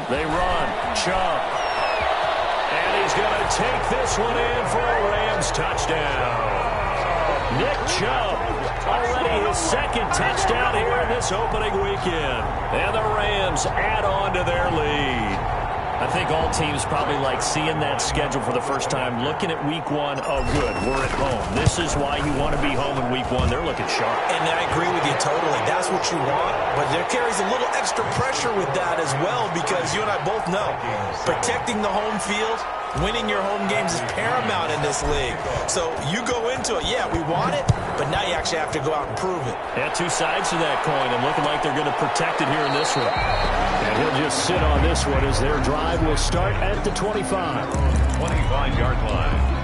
They run. Chubb. And he's going to take this one in for a Rams touchdown. Nick Chubb, already his second touchdown here in this opening weekend. And the Rams add on to their lead. I think all teams probably like seeing that schedule for the first time, looking at week 1. Oh, good, we're at home. This is why you want to be home in week 1. They're looking sharp. And I agree with you totally. That's what you want. But there carries a little extra pressure with that as well, because you and I both know protecting the home field, winning your home games is paramount in this league. So you go into it, yeah, we want it, but now you actually have to go out and prove it. Yeah, two sides to that coin, and looking like they're going to protect it here in this one. And he'll just sit on this one as their drive will start at the 25. 25-yard line.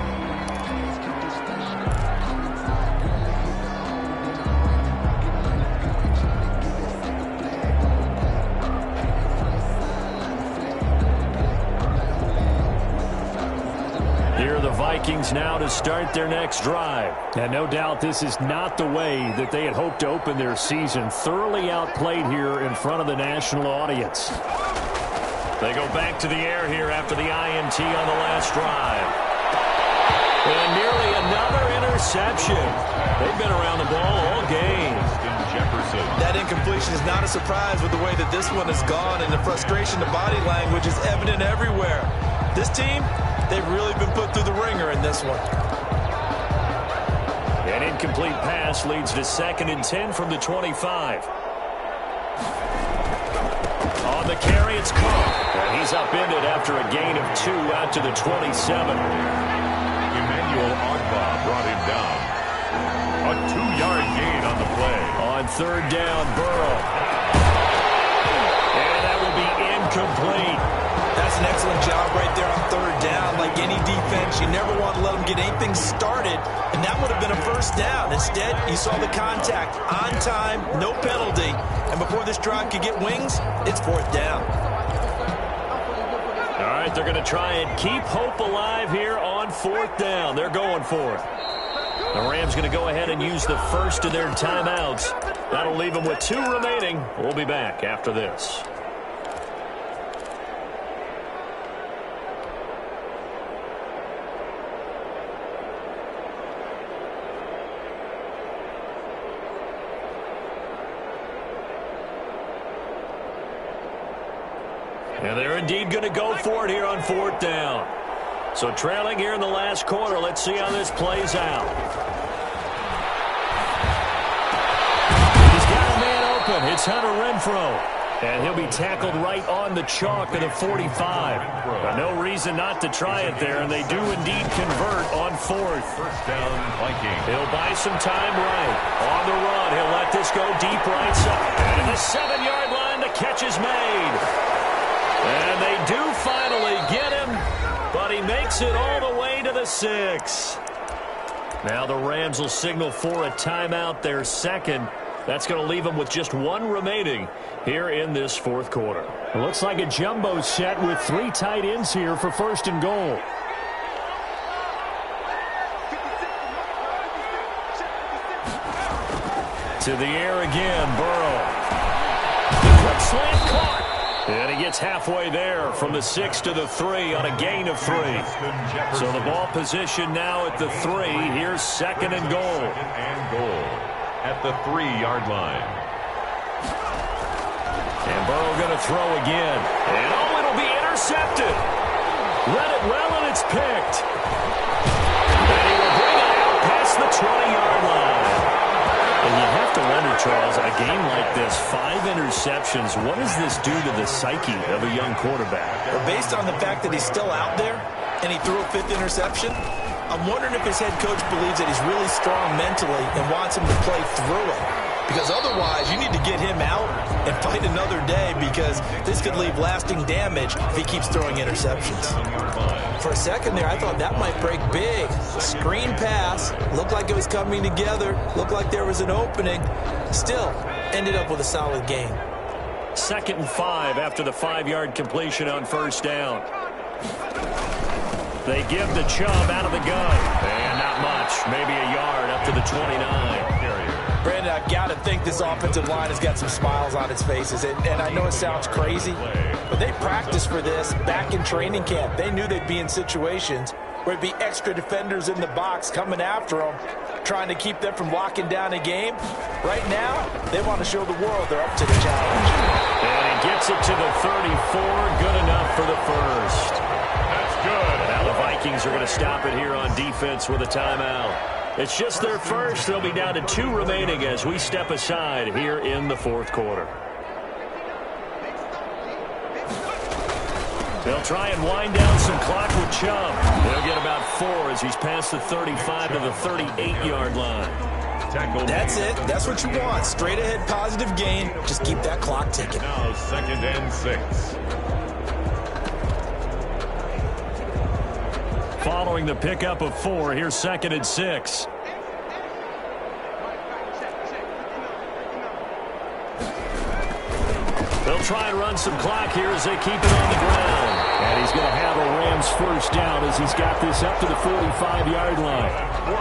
Vikings now to start their next drive. And no doubt this is not the way that they had hoped to open their season. Thoroughly outplayed here in front of the national audience. They go back to the air here after the INT on the last drive. And nearly another interception. They've been around the ball all game. That incompletion is not a surprise with the way that this one has gone, and the frustration, the body language is evident everywhere. This team, they've really been put through the ringer in this one. An incomplete pass leads to 2nd and 10 from the 25. On the carry, it's caught. And he's upended after a gain of 2 out to the 27. Emmanuel Ogba brought him down. A 2-yard gain on the play. On 3rd down, Burrow. And that will be incomplete. That's an excellent job right there on 3rd down. Like any defense, you never want to let them get anything started, and that would have been a 1st down. Instead, you saw the contact on time, no penalty, and before this drive could get wings, it's 4th down. All right, they're going to try and keep hope alive here on 4th down. They're going for it. The Rams going to go ahead and use the first of their timeouts. That'll leave them with 2 remaining. We'll be back after this. And they're indeed going to go for it here on 4th down. So trailing here in the last quarter. Let's see how this plays out. He's got a man open. It's Hunter Renfrow. And he'll be tackled right on the chalk of the 45. But no reason not to try it there, and they do indeed convert on 4th. 1st down, Vikings. He'll buy some time right. On the run, he'll let this go deep right side. And at the 7-yard line, the catch is made. And they do finally get him, but he makes it all the way to the 6. Now the Rams will signal for a timeout, their 2nd. That's going to leave them with just 1 remaining here in this 4th quarter. It looks like a jumbo set with 3 tight ends here for 1st and goal. To the air again, Burrow. The quick slant caught. And he gets halfway there from the 6 to the 3 on a gain of 3. So the ball position now at the 3. Here's 2nd and goal. At the 3-yard line. And Burrow going to throw again. And oh, it'll be intercepted. Read it well, and it's picked. And he will bring it out past the 20-yard line. And you have to wonder, Charles, a game like this, 5 interceptions, what does this do to the psyche of a young quarterback? Well, based on the fact that he's still out there, and he threw a 5th interception. I'm wondering if his head coach believes that he's really strong mentally and wants him to play through it. Because otherwise, you need to get him out and fight another day, because this could leave lasting damage if he keeps throwing interceptions. For a second there, I thought that might break big. Screen pass, looked like it was coming together, looked like there was an opening. Still, ended up with a solid gain. 2nd and 5 after the 5-yard completion on 1st down. They give the Chubb out of the gun. And not much, maybe a yard up to the 29. Brandon, I've got to think this offensive line has got some smiles on its faces. And I know it sounds crazy, but they practiced for this back in training camp. They knew they'd be in situations where it'd be extra defenders in the box coming after them, trying to keep them from locking down a game. Right now, they want to show the world they're up to the challenge. And he gets it to the 34. Good enough for the first. That's good. Now the Vikings are going to stop it here on defense with a timeout. It's just their first. They'll be down to 2 remaining as we step aside here in the 4th quarter. They'll try and wind down some clock with Chubb. They'll get about 4 as he's past the 35 to the 38-yard line. That's it. That's what you want. Straight ahead positive gain. Just keep that clock ticking. Now 2nd and 6. Following the pickup of 4, here's 2nd and 6. They'll try and run some clock here as they keep it on the ground. And he's going to have a Rams first down as he's got this up to the 45-yard line.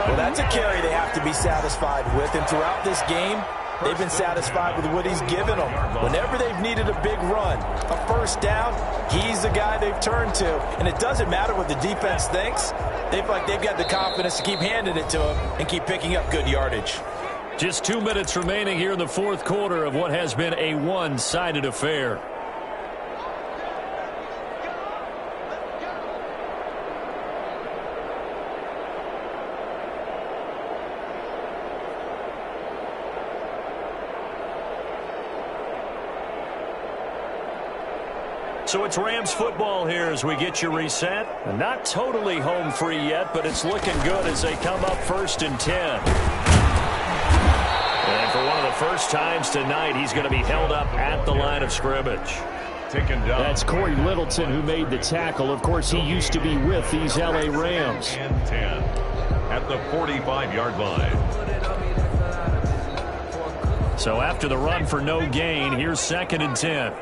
Well, that's a carry they have to be satisfied with. And throughout this game, they've been satisfied with what he's given them. Whenever they've needed a big run, a first down, he's the guy they've turned to. And it doesn't matter what the defense thinks. They've got the confidence to keep handing it to him and keep picking up good yardage. Just 2 minutes remaining here in the 4th quarter of what has been a one-sided affair. So it's Rams football here as we get you reset. Not totally home free yet, but it's looking good as they come up 1st and 10. And for one of the first times tonight, he's going to be held up at the line of scrimmage. Taken down. That's Corey Littleton who made the tackle. Of course, he used to be with these L.A. Rams. And 10 at the 45-yard line. So after the run for no gain, here's 2nd and 10.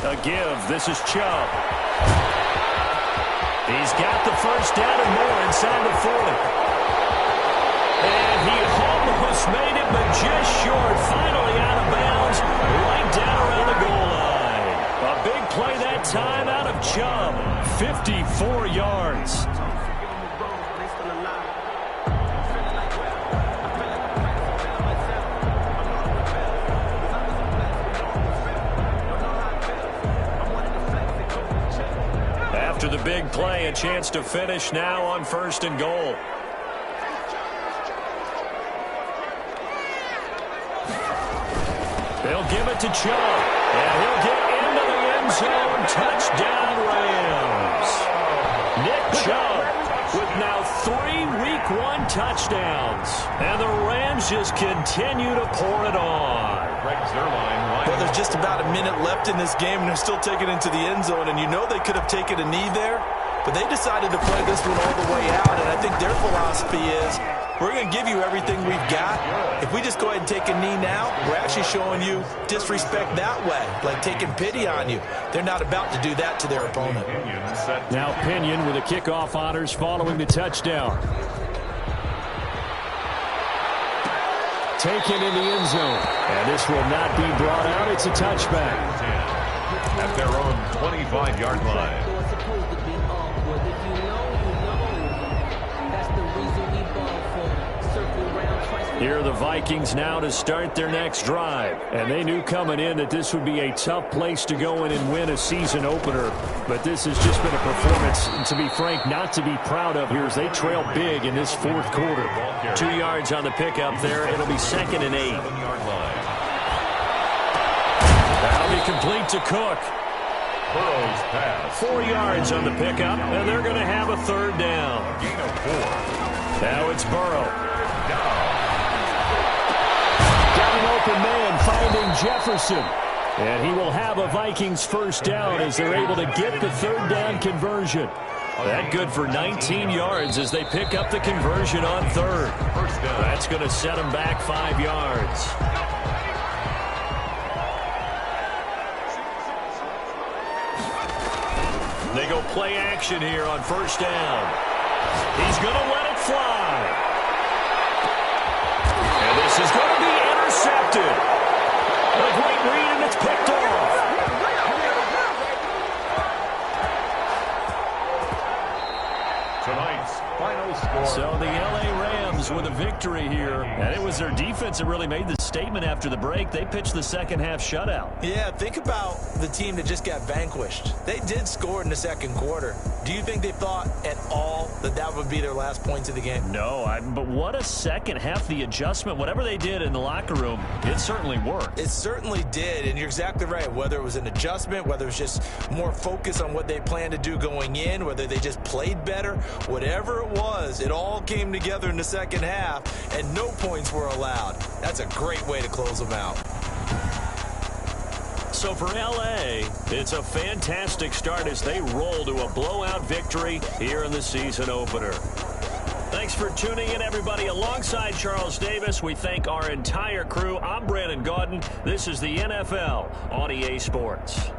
A give. This is Chubb. He's got the first down and more inside the 40. And he almost made it, but just short. Finally out of bounds, right down around the goal line. A big play that time out of Chubb. 54 yards. After the big play, a chance to finish now on 1st and goal. They'll give it to Chubb, and he'll get into the end zone. Touchdown, Rams. Nick Chubb with now 3 Week 1 touchdowns. And the Rams just continue to pour it on. Well, there's just about a minute left in this game, and they're still taking it into the end zone. And you know they could have taken a knee there, but they decided to play this one all the way out. And I think their philosophy is, we're going to give you everything we've got. If we just go ahead and take a knee now, we're actually showing you disrespect that way, like taking pity on you. They're not about to do that to their opponent. Now Pinion with the kickoff honors following the touchdown. Taken in the end zone. And this will not be brought out. It's a touchback. At their own 25-yard line. Here are the Vikings now to start their next drive. And they knew coming in that this would be a tough place to go in and win a season opener. But this has just been a performance, to be frank, not to be proud of here as they trail big in this 4th quarter. 2 yards on the pickup there. It'll be 2nd and 8. That'll be complete to Cook. Burrow's pass. 4 yards on the pickup, and they're going to have a third down. A gain of 4. Now it's Burrow. Down. An open man finding Jefferson. And he will have a Vikings first down as they're able to get the third down conversion. That good for 19 yards as they pick up the conversion on third. First down. That's going to set them back 5 yards. They go play action here on first down. He's going to let it fly. And this is going to be intercepted. A great read, and it's picked off. Tonight's final score. So the L.A. Rams with a victory here. And it was their defense that really made the statement after the break. They pitched the second half shutout. Yeah, think about the team that just got vanquished. They did score in the second quarter. Do you think they thought at all that that would be their last points of the game? No, but what a second half. The adjustment, whatever they did in the locker room, it certainly worked. It certainly did, and you're exactly right. Whether it was an adjustment, whether it was just more focus on what they planned to do going in, whether they just played better, whatever it was, it all came together in the second half, and no points were allowed. That's a great way to close them out. So for L.A., it's a fantastic start as they roll to a blowout victory here in the season opener. Thanks for tuning in, everybody. Alongside Charles Davis, we thank our entire crew. I'm Brandon Gaudin. This is the NFL on EA Sports.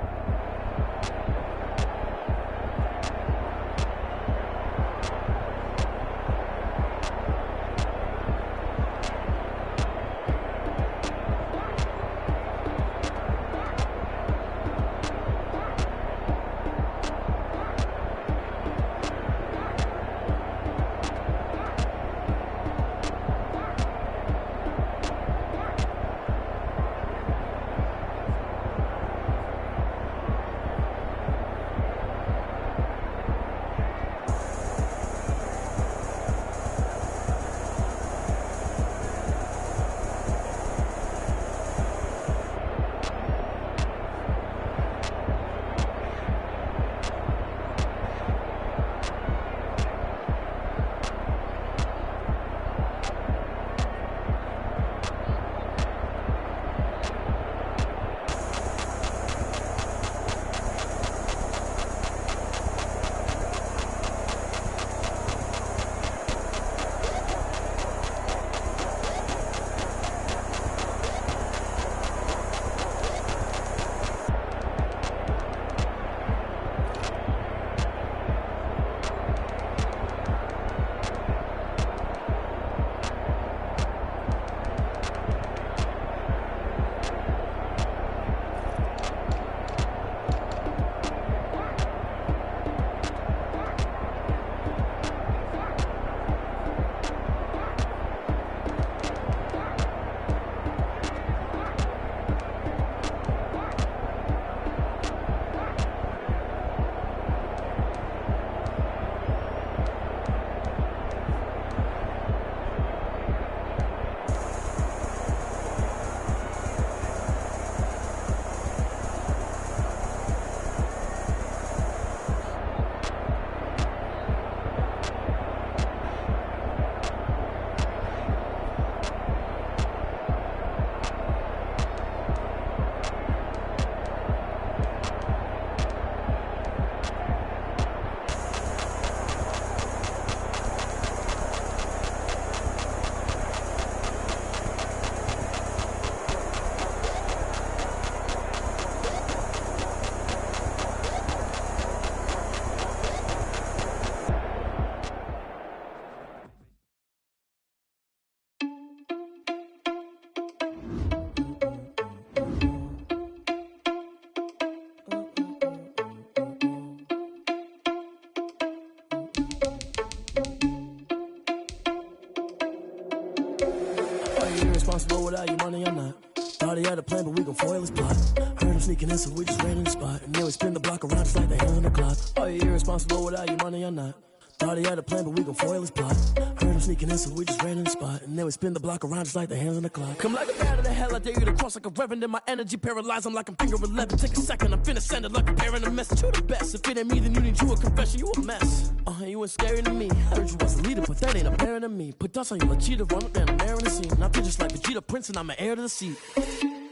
Responsible without your money, I'm not. Thought he had a plan, but we gon' foil his plot. Heard him sneaking in, so we just ran in the spot. And then we spin the block around just like the hell in the clock. Oh, you're irresponsible without your money, I'm not. Thought he had a plan, but we gon' foil his plot. Heard him sneaking in, so we just ran in the spot. And then we spin the block around just like the hands on the clock. Come like a bat of the hell, I dare you to cross like a reverend. In my energy paralyzed, I'm like I'm finger 11. Take a second, I'm finna send it like a parent a message to the best. If it ain't me, then you need you a confession, you a mess. You ain't scary to me. Heard you was a leader, but that ain't apparent to me. Put dust on you like Cheetah, run up down the air in the scene. I feel just like Vegeta Prince, and I'm an heir to the seat.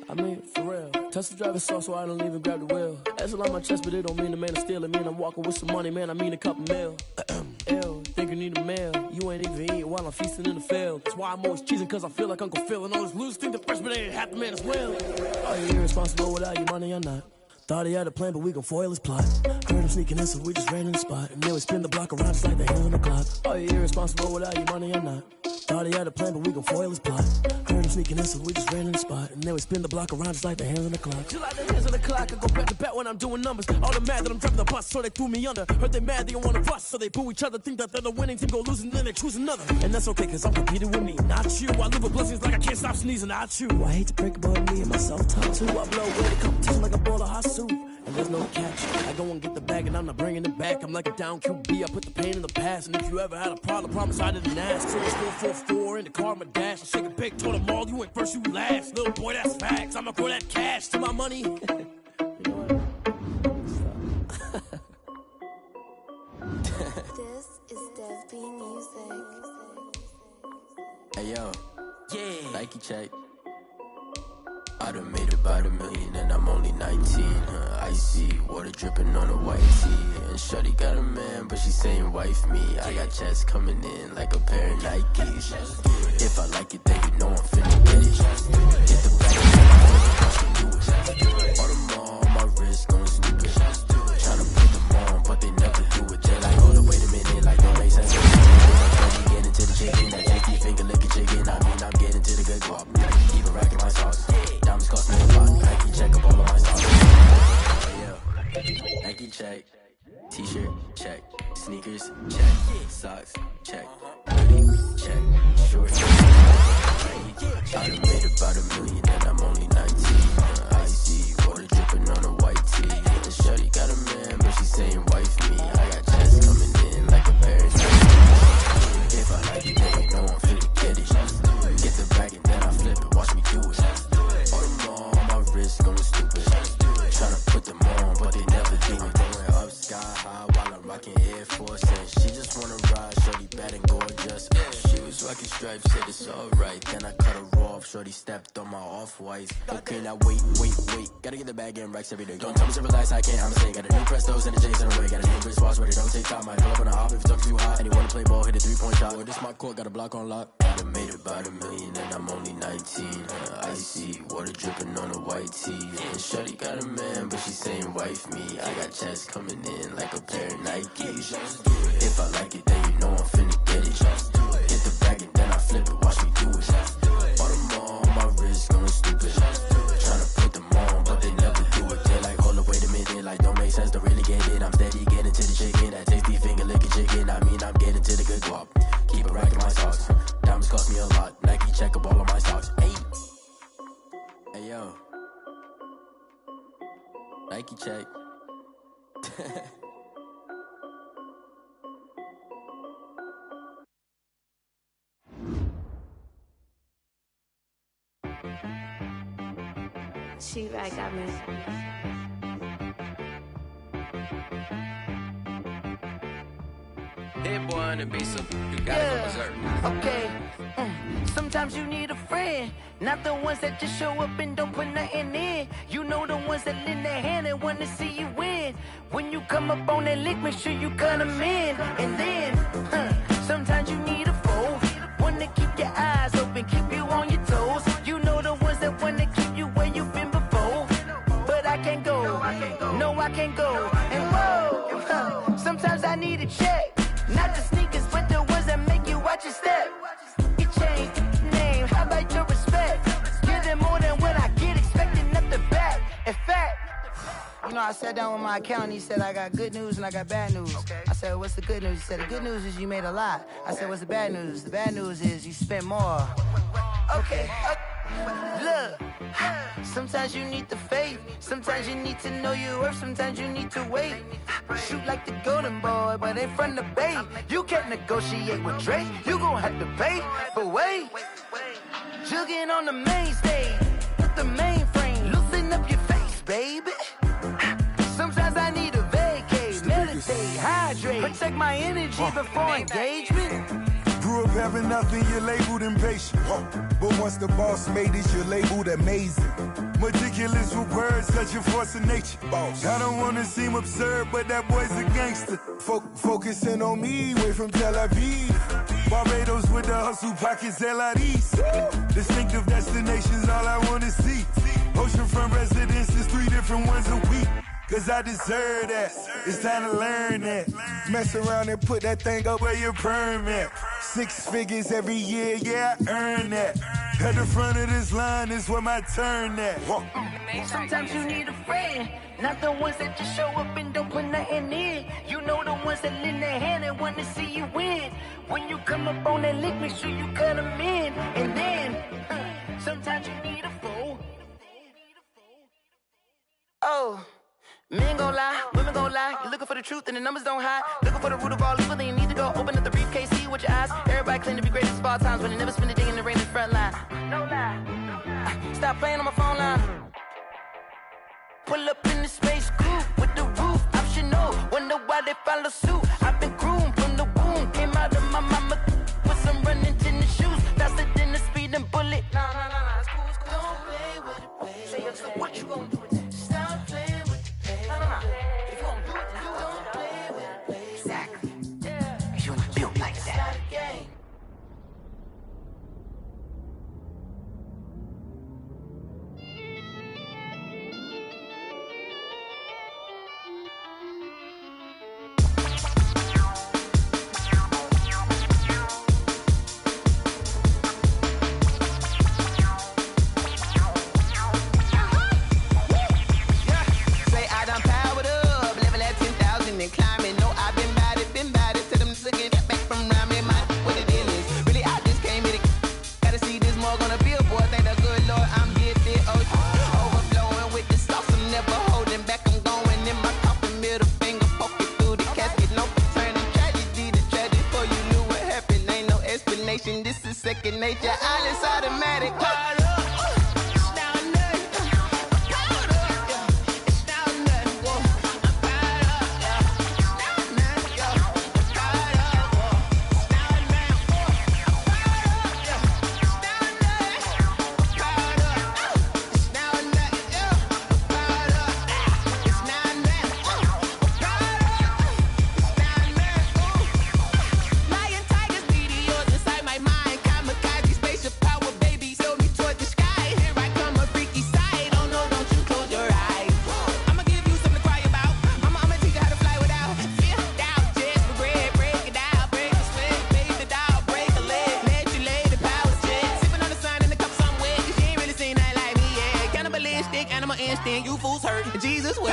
I mean, for real. Touch the driver's soft, so I don't even grab the wheel. That's a lot on my chest, but it don't mean the man is stealing. Mean I'm walking with some money, man, I mean a couple mil. Ew, think you need a meal. You ain't even eating while I'm feasting in the field. That's why I'm always cheesing, cause I feel like Uncle Phil. And all those losers think the freshman ain't half the man as well. Are you irresponsible without your money or not? Thought he had a plan, but we gon' foil his plot. Heard him sneaking in, so we just ran in the spot. And then we spin the block around just like the hands on the clock. Are you irresponsible without your money or not? Thought he had a plan, but we gon' foil his plot. Heard him sneaking in, so we just ran in the spot. And then we spin the block around just like the hands on the clock. Just like the hands on the clock, I go back to back when I'm doing numbers. All the mad that I'm driving the bus, so they threw me under. Heard they mad, they don't wanna bust, so they boo each other. Think that they're the winning team, go losing, then they choose another. And that's okay, cause I'm competing with me, not you. I live with blessings like I can't stop sneezing, not you. I hate to break about me and my self-talk too. I blow away the competition like a bowl of hot soup. And there's no catch. I go and get the bag and I'm not bringing it back. I'm like a down QB, I put the pain in the past. And if you ever had a problem, promise I didn't ask. So it's still 4-4 in the car, my dash. I shake a big, told them all, you ain't first, you last. Little boy, that's facts. I'ma grow that cash to my money. You know what? This is Dev B Music. Hey yo, yeah, Nike check. I done made about $1 million and I'm only 19. Icy water dripping on a white tee. And shorty got a man, but she saying wife me. I got chest coming in like a pair of Nikes. If I like it, then you know I'm finna get it. Get the back, all them on my wrist going stupid. Tryna put them on, but they never do it. They're like, hold up, wait a minute, like don't make sense. I'm getting to the chicken, that tasty finger licking chicken. I mean, I'm getting to the good guap. Keep it racking my sauce. Diamonds cost me a lot. Nike check up all of my stocks. Hey, yo, Nike check. T-shirt check. Sneakers check. Socks check. Hoodie check. Shorts check. I done made about $1 million and I'm only 19. Icy water dripping on a white tee. And shorty got a man, but she saying wife me. I got chest coming in like a pair of Nikes. If I like it, then you know I'm finna get it. Get the bag and then I flip it. Watch me do it. All them on my wrist going stupid. Tryna put them on, but they never do it. Going up sky high while I'm rocking Air Force. And she just wanna ride, shorty bad and gorgeous. She was rocking stripes, said it's alright. Then I cut her off, shorty stepped on my off-whites. Okay, now wait. Gotta get the bag and racks every day. Don't tell me to relax, I can't, I'm saying. Got a new Prestos and a J's in the way. Got a new Chris Watch, but it don't take time. I pull up on a hop if it talks too hot. And you wanna play ball, hit a 3-point shot. Or this my court, got a block on lock. I done made about $1 million and I'm only 19. Icy water dripping on a white tee. And shorty got a man, but she saying wife me. I got chest coming in like a pair of Nikes. If I like it, then you know I'm finna get it. Get the bag and then I flip it, watch me do it. All them on my wrist going stupid. Tryna put them on, but they never do it. They're like, hold up, wait a minute, like don't make sense, don't really get it. I'm steady getting to the chicken, that tasty finger licking chicken. I mean, I'm getting to the good guap. Keep it racking my socks. Diamonds cost me a lot. Nike check up all of my stocks. Hey yo, Nike check. She right got me. Hit boy on the beat, so you gotta go berserk. Okay. Sometimes you need a friend, not the ones that just show up and don't put nothing in. You know the ones that lend their hand and want to see you win. When you come up on that lick, make sure you cut them in. And then, sometimes you need a foe, one to keep your eyes open, keep you on your toes. You know the ones that want to keep you where you've been before. But I can't go, no I can't go. And whoa, sometimes I need a check. Not the sneakers, but the ones that make you watch your step. You change name, how about your respect? Give them more than what I get, expecting up the back. In fact, you know, I sat down with my accountant, he said I got good news and I got bad news. I said, what's the good news? He said, the good news is you made a lot. I said, what's the bad news? The bad news is you spent more. Okay. Look, sometimes you need the faith. Sometimes you need to know your worth. Sometimes you need to wait. Shoot like the golden boy, but ain't from the bay. You can't negotiate with Drake. You gon' have to pay. But wait, jugging on the main stage with the mainframe. Loosen up your face, baby. Sometimes I need a vacate, meditate, hydrate, protect my energy before engagement. Grew up having nothing, you're labeled impatient. But once the boss made it, you're labeled amazing. Meticulous with words, such a force of nature. I don't wanna seem absurd, but that boy's a gangster. Focusing on me, way from Tel Aviv. Barbados with the hustle pockets, LIDs. Distinctive destinations, all I wanna see. Oceanfront residences, 3 different ones a week. Cause I deserve that, it's time to learn that. Mess around and put that thing up where your permit. 6 figures every year, yeah, I earn that. At the front of this line is where my turn at. Sometimes you need a friend, not the ones that just show up and don't put nothing in. You know the ones that lend their hand and want to see you win. When you come up on that lick, make sure you cut them in. And then, sometimes you need a fool. Oh. Men gon' lie, women gon' lie. You're looking for the truth and the numbers don't hide. Looking for the root of all evil, then you need to go open up the briefcase, see with your eyes. Everybody claim to be greatest of all times, but they never spend a day in the rain in the front line. No lie. Stop playing on my phone line. Pull up in the space coupe with the roof optional. Wonder why they follow suit. I've been groomed from the womb. Came out of my mama with some running tennis shoes. Faster than the speeding bullet. Nah, it's cool, it's cool. Don't play with it, baby. Say so what you gon' do with that? Stop playing. If you gon' do it, then you don't play with it, baby. Exactly. Yeah. You ain't built like that. This is second nature, all is automatic. You fools hurt. Jesus will.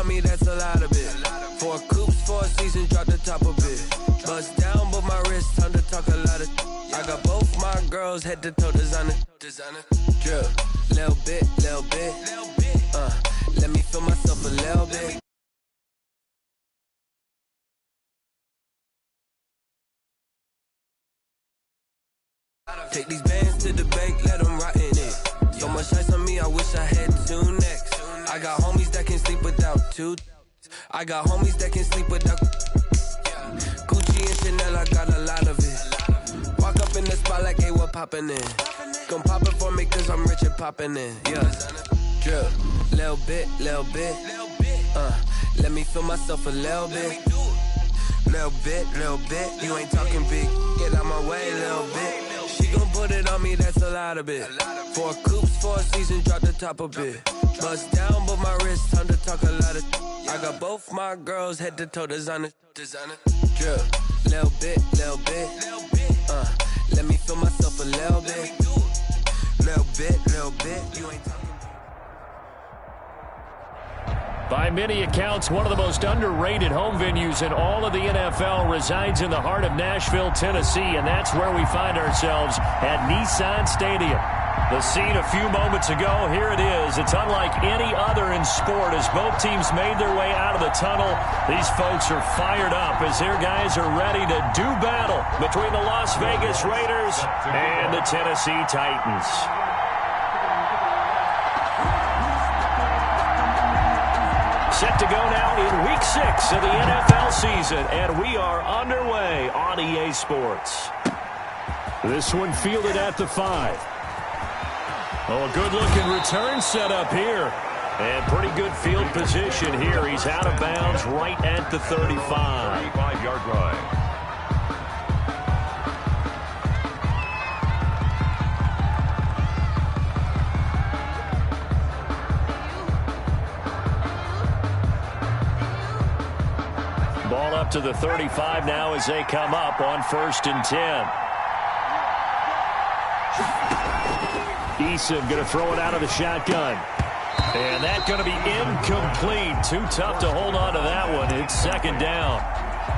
on me, that's a lot of it. 4 coops, 4 seasons, drop the top of it. Bust down, but my wrist, time to talk a lot of. I got both my girls head to toe designer. Drip, little bit. Let me feel myself a little bit. Take these bands to the bank, let them rot in it. So much ice on me, I wish I had 2 necks. I got homies that can sleep without 2. I got homies that can sleep without Gucci and Chanel, I got a lot of it. Walk up in the spot like, hey, what poppin' in? Gon' pop it for me cause I'm rich and poppin' in. Yeah, drip, little bit. Let me feel myself a little bit. Little bit. You ain't talking big, get out my way, little bit. She gon' put it on me, that's a lot of it. 4 coops, 4 seasons, drop the top of it. Bust down, but my wrist, time to talk a lot of. I got both my girls head to toe designer. Drip, little bit. Let me feel myself a little bit. Little bit. You ain't talking. By many accounts, one of the most underrated home venues in all of the NFL resides in the heart of Nashville, Tennessee, and that's where we find ourselves at Nissan Stadium. The scene a few moments ago, here it is. It's unlike any other in sport as both teams made their way out of the tunnel. These folks are fired up as their guys are ready to do battle between the Las Vegas Raiders and the Tennessee Titans. Set to go now in Week 6 of the NFL season, and we are underway on EA Sports. This one fielded at the 5. Oh, a good-looking return set up here. And pretty good field position here. He's out of bounds right at the 35. 35-yard line. Ball up to the 35 now as they come up on 1st and 10. Eason going to throw it out of the shotgun. And that's going to be incomplete. Too tough to hold on to that one. It's 2nd down.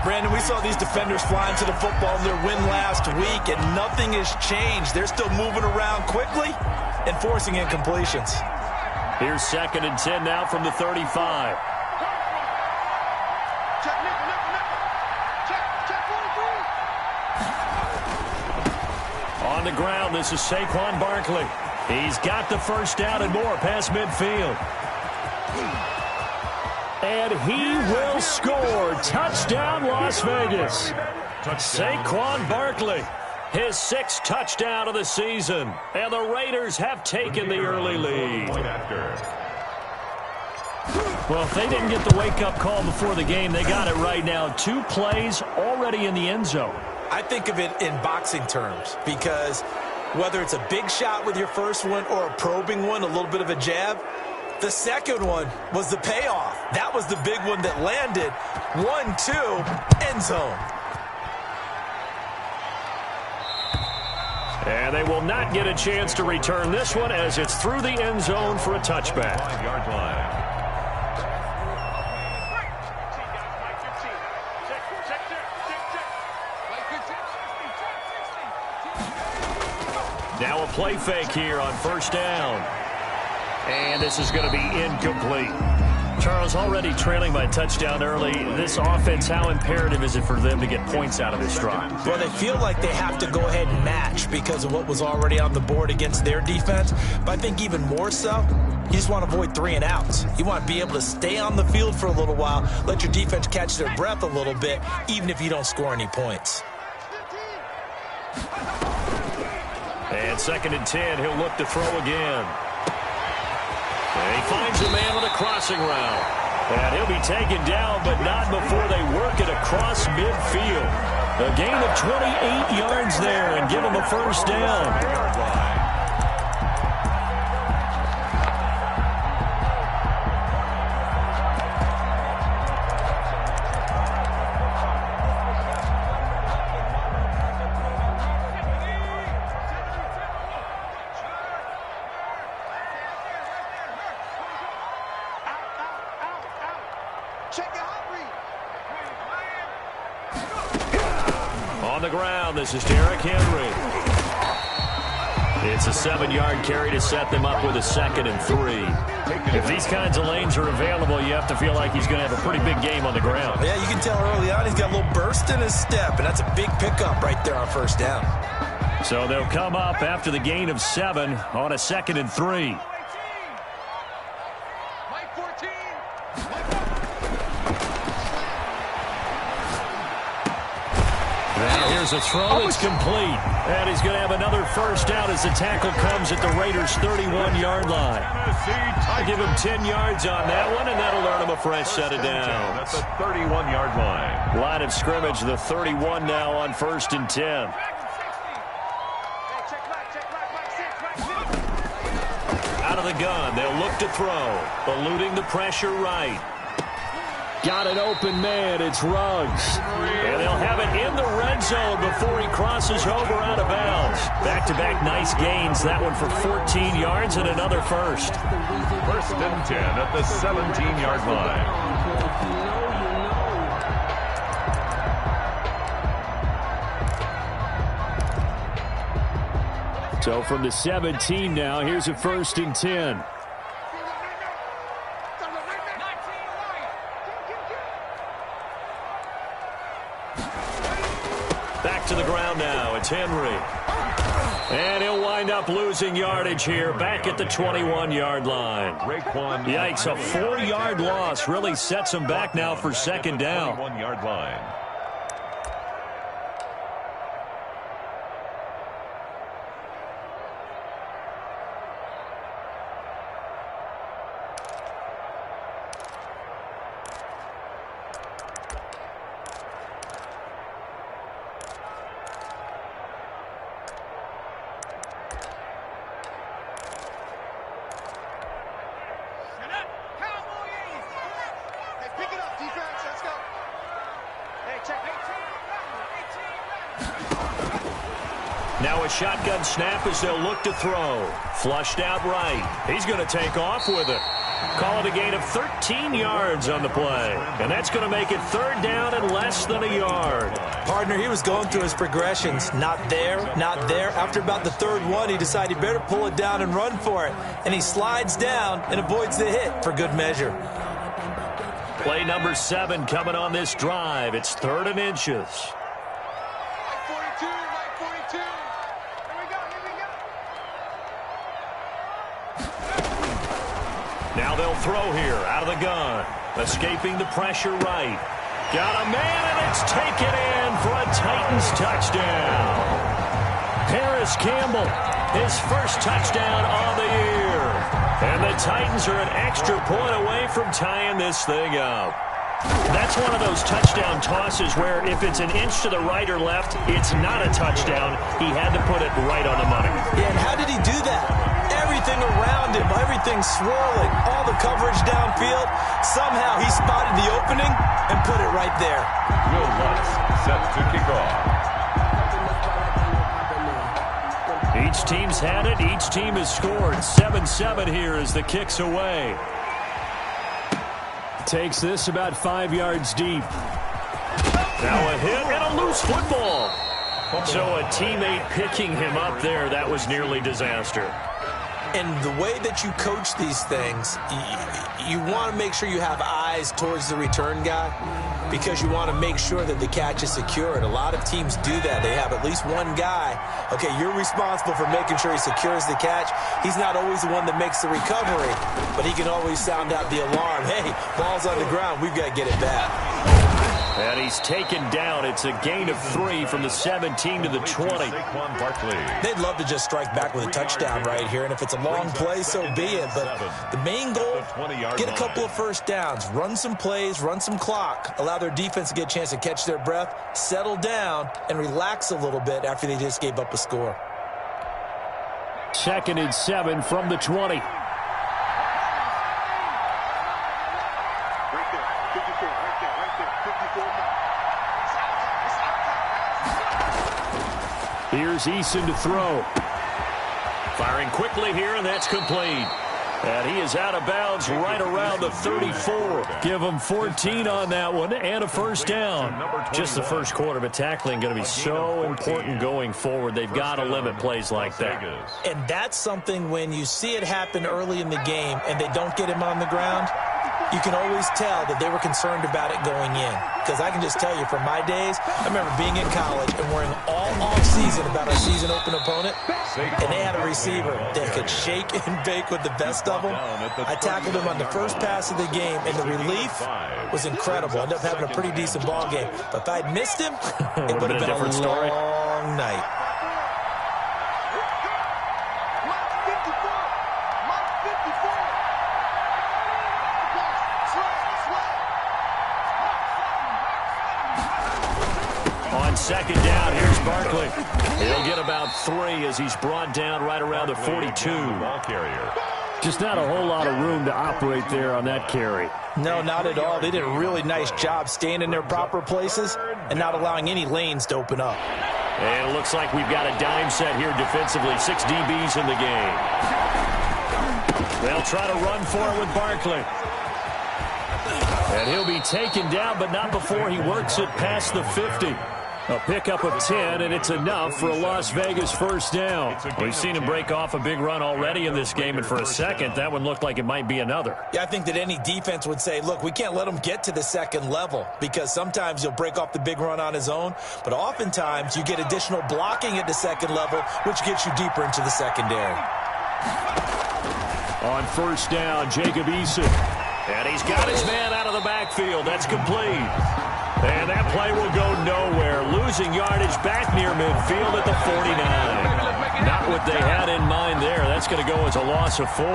Brandon, we saw these defenders flying to the football in their win last week, and nothing has changed. They're still moving around quickly and forcing incompletions. Here's 2nd and 10 now from the 35. On the ground, this is Saquon Barkley. He's got the 1st down and more past midfield. And he will score. Touchdown, Las Vegas. Saquon Barkley, his 6th touchdown of the season. And the Raiders have taken the early lead. Well, if they didn't get the wake-up call before the game, they got it right now. 2 plays already in the end zone. I think of it in boxing terms because whether it's a big shot with your first one or a probing one, a little bit of a jab, the second one was the payoff. That was the big one that landed. 1-2, end zone. And they will not get a chance to return this one as it's through the end zone for a touchback. 5-yard line. Now a play fake here on 1st down. And this is going to be incomplete. Charles, already trailing by a touchdown early. This offense, how imperative is it for them to get points out of this drive? Well, they feel like they have to go ahead and match because of what was already on the board against their defense. But I think even more so, you just want to avoid 3 and outs. You want to be able to stay on the field for a little while, let your defense catch their breath a little bit, even if you don't score any points. And 2nd and 10, he'll look to throw again. And he finds a man with a crossing route. And he'll be taken down, but not before they work it across midfield. A gain of 28 yards there and give him a 1st down. On the ground, this is Derrick Henry. It's a 7-yard carry to set them up with a 2nd and 3. If these kinds of lanes are available, you have to feel like he's going to have a pretty big game on the ground. Yeah, you can tell early on he's got a little burst in his step, and that's a big pickup right there on 1st down. So they'll come up after the gain of 7 on a 2nd and 3. Here's a throw. It's complete. And he's going to have another 1st down as the tackle comes at the Raiders' 31-yard line. I give him 10 yards on that one, and that'll earn him a fresh set of downs. That's the 31-yard line. Line of scrimmage, the 31 now on 1st and 10. Out of the gun, they'll look to throw. Eluding the pressure right. Got an open man. It's Ruggs. And they'll have it in the red zone before he crosses over out of bounds. Back-to-back nice gains. That one for 14 yards and another 1st. 1st and 10 at the 17-yard line. So from the 17 now, here's a 1st and 10. Back to the ground now. It's Henry. And he'll wind up losing yardage here back at the 21-yard line. Yikes, a 4-yard loss really sets him back now for 2nd down. 21-yard line. Now a shotgun snap as they'll look to throw. Flushed out right. He's going to take off with it. Call it a gain of 13 yards on the play. And that's going to make it 3rd down and less than a yard. Partner, he was going through his progressions. Not there, not there. After about the 3rd one, he decided he better pull it down and run for it. And he slides down and avoids the hit for good measure. Play number 7 coming on this drive. It's 3rd and inches. Now they'll throw here out of the gun. Escaping the pressure right. Got a man, and it's taken in for a Titans touchdown. Paris Campbell, his 1st touchdown on the year. And the Titans are an extra point away from tying this thing up. That's one of those touchdown tosses where if it's an inch to the right or left, it's not a touchdown. He had to put it right on the money. Yeah, and how did he do that? Everything around him, everything swirling, all the coverage downfield. Somehow he spotted the opening and put it right there. Will Lutz set to kick off. Each team's had it. Each team has scored. 7-7 here as the kick's away. Takes this about 5 yards deep. Now a hit and a loose football. So a teammate picking him up there, that was nearly disaster. And the way that you coach these things, you want to make sure you have eyes towards the return guy because you want to make sure that the catch is secure. And a lot of teams do that. They have at least one guy. Okay, you're responsible for making sure he secures the catch. He's not always the one that makes the recovery, but he can always sound out the alarm. Hey, ball's on the ground. We've got to get it back. And he's taken down. It's a gain of 3 from the 17 to the 20. They'd love to just strike back with a touchdown right here, and if it's a long play, so be it. But the main goal, get a couple of 1st downs, run some plays, run some clock, allow their defense to get a chance to catch their breath, settle down, and relax a little bit after they just gave up a score. 2nd and 7 from the 20. Here's Eason to throw. Firing quickly here, and that's complete. And he is out of bounds right around the 34. Give him 14 on that one and a first down. Just the first quarter, but tackling going to be so important going forward. They've got to limit plays like that. And that's something when you see it happen early in the game and they don't get him on the ground, you can always tell that they were concerned about it going in. Because I can just tell you, from my days, I remember being in college and worrying all off-season about our season-open opponent, and they had a receiver that could shake and bake with the best of them. I tackled him on the first pass of the game, and the relief was incredible. I ended up having a pretty decent ball game. But if I'd missed him, it would have been a long night. Second down, here's Barkley. He'll get about 3 as he's brought down right around the 42. Just not a whole lot of room to operate there on that carry. No, not at all. They did a really nice job staying in their proper places and not allowing any lanes to open up. And it looks like we've got a dime set here defensively. 6 DBs in the game. They'll try to run for it with Barkley. And he'll be taken down, but not before he works it past the 50. A pickup of 10, and it's enough for a Las Vegas first down. We've seen him break off a big run already in this game, and for a second, that one looked like it might be another. Yeah, I think that any defense would say, look, we can't let him get to the second level, because sometimes he'll break off the big run on his own, but oftentimes you get additional blocking at the second level, which gets you deeper into the secondary. On first down, Jacob Eason. And he's got his man out of the backfield. That's complete. And that play will go nowhere. Losing yardage back near midfield at the 49. Not what they had in mind there. That's going to go as a loss of 4.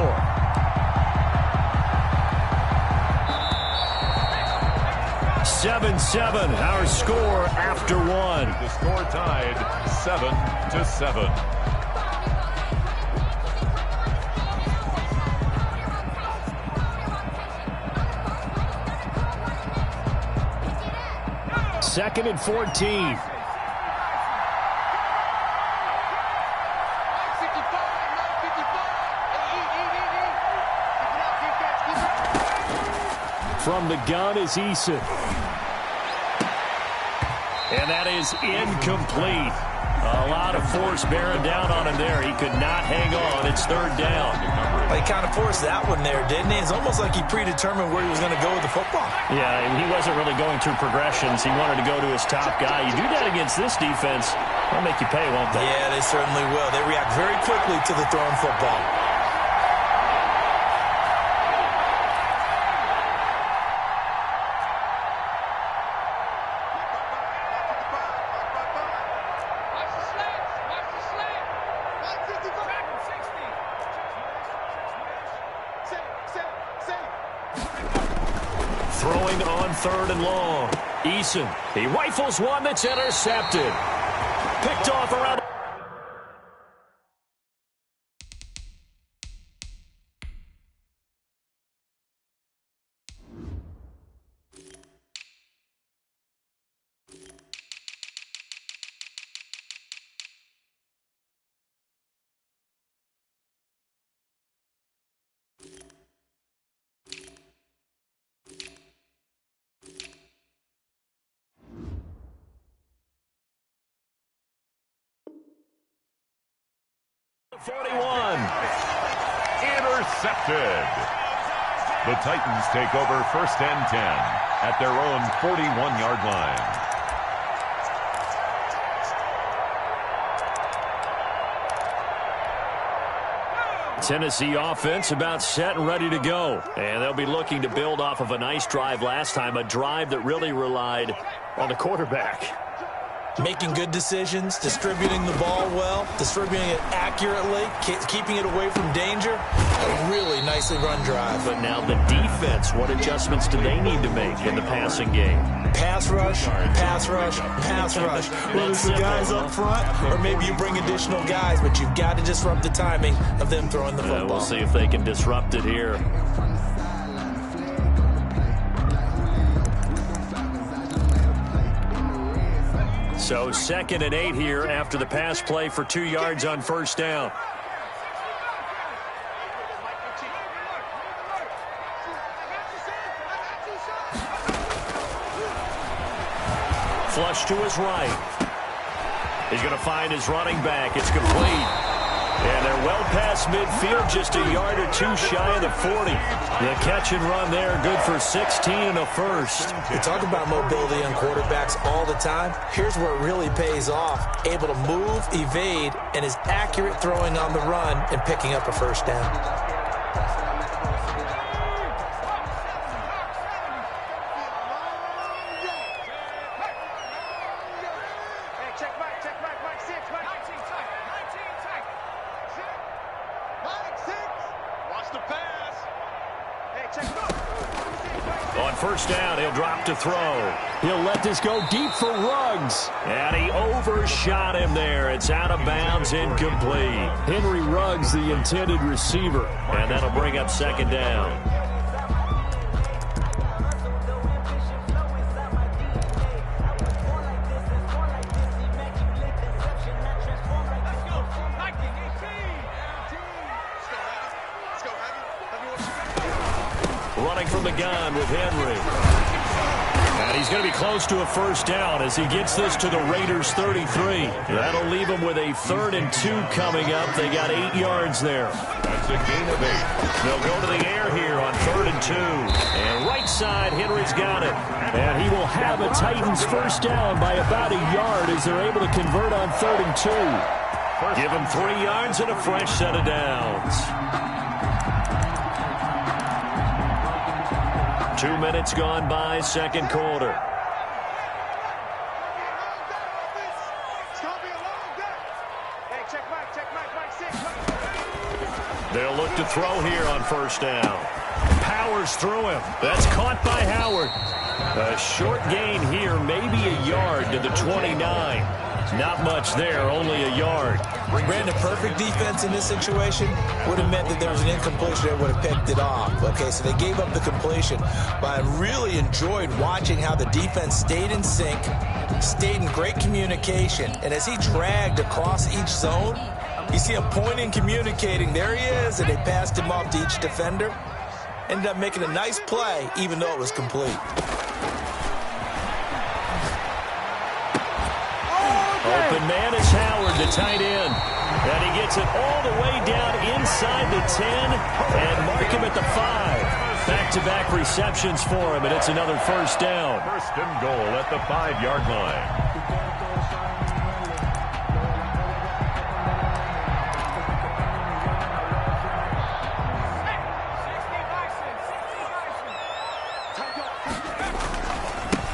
(7-7), our score after 1. The score tied 7-7. Second and 14. From the gun is Eason. And that is incomplete. A lot of force bearing down on him there. He could not hang on. It's third down. Well, he kind of forced that one there, didn't he? It's almost like he predetermined where he was going to go with the football. Yeah, and he wasn't really going through progressions. He wanted to go to his top guy. You do that against this defense, they'll make you pay, won't they? Yeah, they certainly will. They react very quickly to the thrown football. Throwing on third and long. Eason, he rifles one that's intercepted. Picked off around. Intercepted. The Titans take over first and 10 at their own 41-yard line. Tennessee offense about set and ready to go. And they'll be looking to build off of a nice drive last time, a drive that really relied on the quarterback. Making good decisions, distributing the ball well, distributing it accurately, keeping it away from danger. A really nicely run drive. But now the defense, what adjustments do they need to make in the passing game? Pass rush, pass rush, pass rush. Whether it's the guys up front or maybe you bring additional guys, but you've got to disrupt the timing of them throwing the football. We'll see if they can disrupt it here. So 2nd and 8 here after the pass play for 2 yards on first down. flush to his right. He's going to find his running back. It's complete. And they're well past midfield, just a yard or two shy of the 40. The catch and run there, good for 16 and a first. You talk about mobility on quarterbacks all the time. Here's where it really pays off. Able to move, evade, and is accurate throwing on the run and picking up a first down. On first down, he'll drop to throw. He'll let this go deep for Ruggs. And he overshot him there. It's out of bounds, incomplete. Henry Ruggs, the intended receiver. And that'll bring up second down. Running from the gun with Henry. And he's going to be close to a first down as he gets this to the Raiders' 33. That'll leave them with a 3rd and 2 coming up. They got 8 yards there. That's a gain of 8. They'll go to the air here on 3rd and 2. And right side, Henry's got it. And he will have a Titans first down by about a yard as they're able to convert on 3rd and 2. Give him 3 yards and a fresh set of downs. 2 minutes gone by, second quarter. They'll look to throw here on first down. Powers through him. That's caught by Howard. A short gain here, maybe a yard to the 29. Not much there, only a yard. Brandon, perfect defense in this situation would have meant that there was an incompletion that would have picked it off. Okay, so they gave up the completion. But I really enjoyed watching how the defense stayed in sync, stayed in great communication. And as he dragged across each zone, you see him pointing, communicating. There he is, and they passed him off to each defender. Ended up making a nice play, even though it was complete. Open man is Howard, the tight end. And he gets it all the way down inside the 10 and mark him at the 5. Back-to-back receptions for him, and it's another first down. First and goal at the 5-yard line.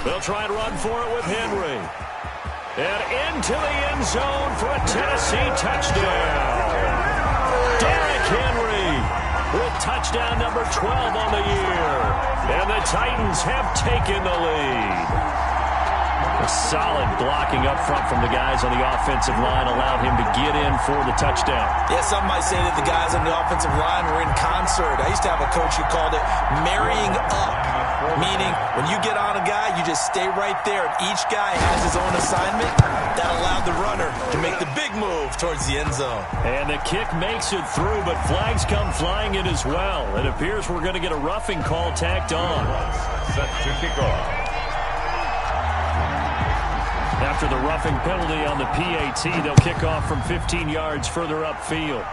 They'll try and run for it with Henry. And into the end zone for a Tennessee touchdown. Derrick Henry with touchdown number 12 on the year. And the Titans have taken the lead. A solid blocking up front from the guys on the offensive line allowed him to get in for the touchdown. Yeah, some might say that the guys on the offensive line were in concert. I used to have a coach who called it marrying up, meaning when you get on a guy, you just stay right there. And each guy has his own assignment. That allowed the runner to make the big move towards the end zone. And the kick makes it through, but flags come flying in as well. It appears we're going to get a roughing call tacked on. Set to kick off. After the roughing penalty on the PAT, they'll kick off from 15 yards further upfield.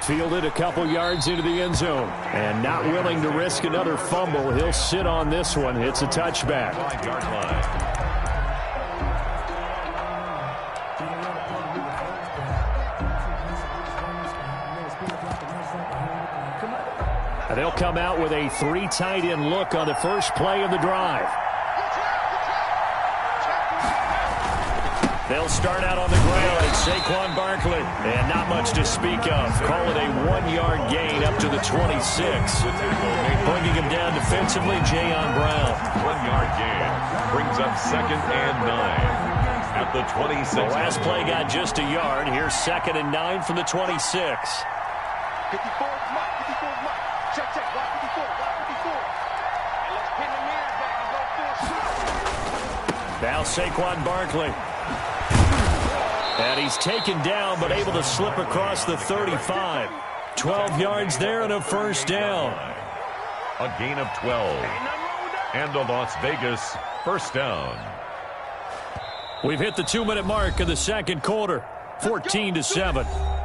Fielded a couple yards into the end zone. And not willing to risk another fumble. He'll sit on this one. It's a touchback. 5-yard line. And they'll come out with a 3 tight end look on the first play of the drive. They'll start out on the ground. It's Saquon Barkley. And not much to speak of. Call it a 1-yard gain up to the 26. Bringing him down defensively, Jayon Brown. 1-yard gain. Brings up 2nd and 9 at the 26. The last play got just a yard. Here's 2nd and 9 from the 26. 54 is Mike. 54 is Mike. Check, check. Block 54. Block 54. And let's pin the mirrors back and go full shot. Now Saquon Barkley. And he's taken down, but able to slip across the 35. 12 yards there and a first down. A gain of 12. And a Las Vegas first down. We've hit the 2-minute mark of the second quarter. 14-7.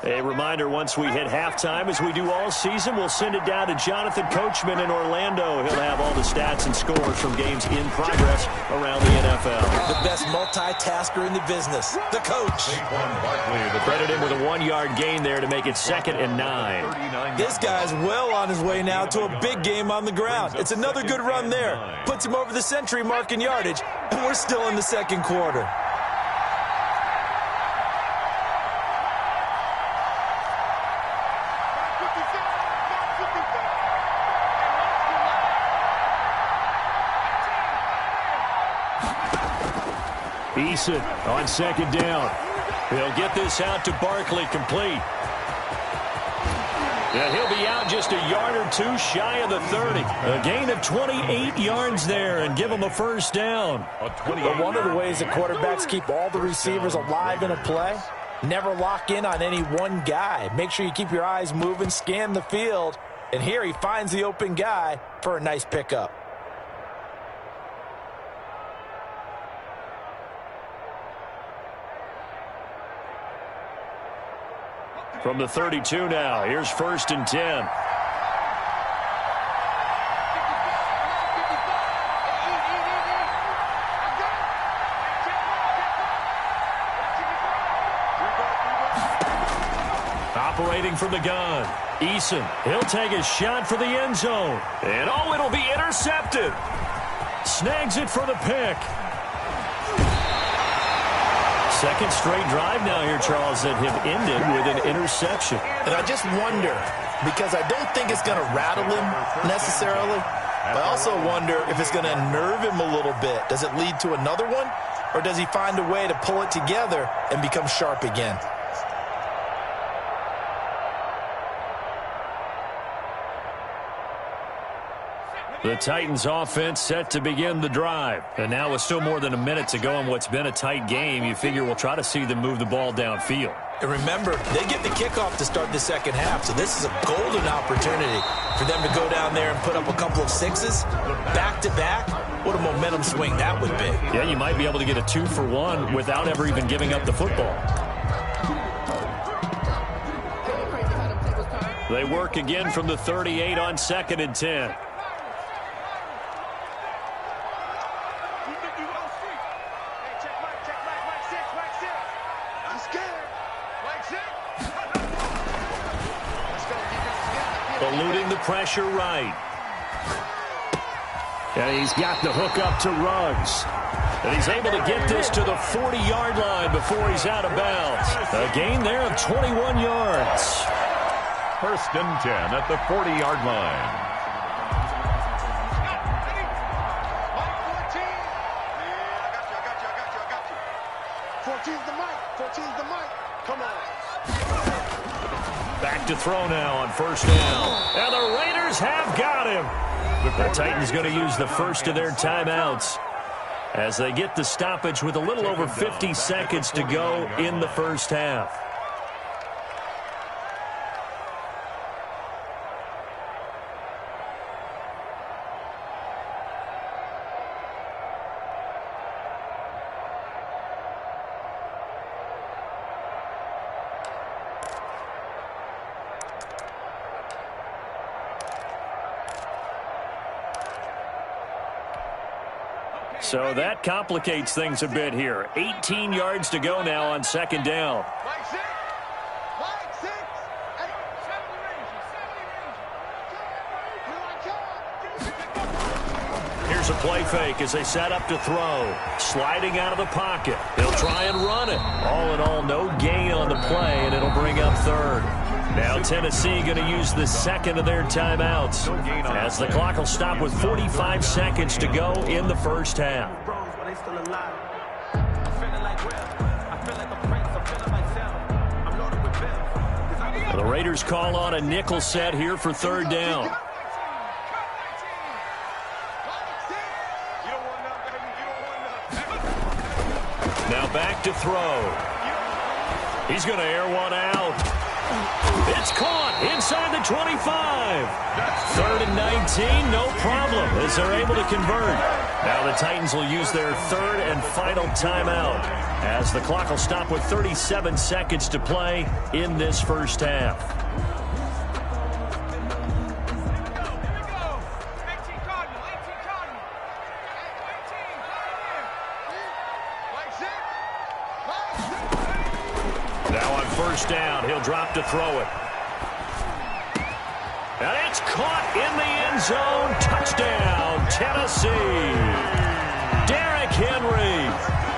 A reminder, once we hit halftime, as we do all season, we'll send it down to Jonathan Coachman in Orlando. He'll have all the stats and scores from games in progress around the NFL. The best multitasker in the business, the coach. Credit him with a 1-yard gain there to make it 2nd and 9. This guy's well on his way now to a big game on the ground. It's another good run there. Puts him over the century mark in yardage, and we're still in the second quarter. Eason on 2nd down. He'll get this out to Barkley, complete. And he'll be out just a yard or two shy of the 30. A gain of 28 yards there and give him a first down. But one of the ways that quarterbacks keep all the receivers alive in a play, never lock in on any one guy. Make sure you keep your eyes moving, scan the field. And here he finds the open guy for a nice pickup. From the 32 now, here's 1st and 10. Operating from the gun, Eason. He'll take a shot for the end zone. And it'll be intercepted. Snags it for the pick. Second straight drive now here, Charles, that have ended with an interception. And I just wonder, because I don't think it's going to rattle him necessarily, but I also wonder if it's going to nerve him a little bit. Does it lead to another one, or does he find a way to pull it together and become sharp again? The Titans offense set to begin the drive. And now with still more than a minute to go in what's been a tight game, you figure we'll try to see them move the ball downfield. And remember, they get the kickoff to start the second half, so this is a golden opportunity for them to go down there and put up a couple of sixes back-to-back. What a momentum swing that would be. Yeah, you might be able to get a 2-for-1 without ever even giving up the football. They work again from the 38 on 2nd and 10. Eluding the pressure right. And he's got the hook up to Ruggs. And he's able to get this to the 40-yard line before he's out of bounds. A gain there of 21 yards. 1st and 10 at the 40-yard line. Back to throw now on 1st down. And the Raiders have got him. The Titans going to use the first of their timeouts as they get the stoppage with a little over 50 seconds to go in the first half. So that complicates things a bit here. 18 yards to go now on 2nd down. Here's a play fake as they set up to throw. Sliding out of the pocket. They'll try and run it. All in all, no gain on the play, and it'll bring up 3rd. Now Tennessee going to use the second of their timeouts as the clock will stop with 45 seconds to go in the first half. The Raiders call on a nickel set here for third down. Now back to throw. He's going to air one out. It's caught inside the 25. 3rd and 19, no problem, as they're able to convert. Now the Titans will use their third and final timeout, as the clock will stop with 37 seconds to play in this first half. First down, he'll drop to throw it. And it's caught in the end zone. Touchdown, Tennessee. Derrick Henry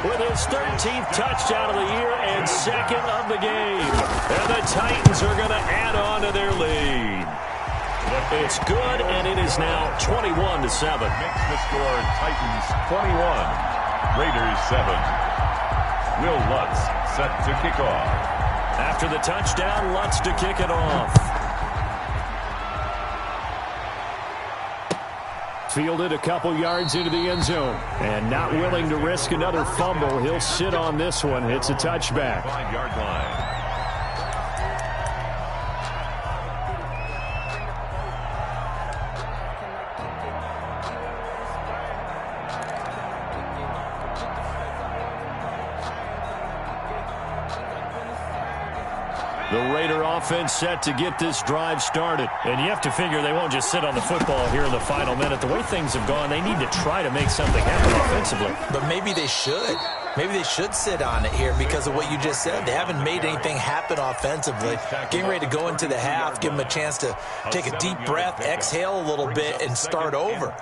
with his 13th touchdown of the year and second of the game. And the Titans are going to add on to their lead. It's good, and it is now 21-7. Makes the score Titans 21, Raiders 7. Will Lutz set to kick off. After the touchdown, Lutz to kick it off. Fielded a couple yards into the end zone. And not willing to risk another fumble. He'll sit on this one. It's a touchback. 5-yard line. The Raider offense set to get this drive started. And you have to figure they won't just sit on the football here in the final minute. The way things have gone, they need to try to make something happen offensively. But maybe they should. Maybe they should sit on it here because of what you just said. They haven't made anything happen offensively. Getting ready to go into the half, give them a chance to take a deep breath, exhale a little bit, and start over.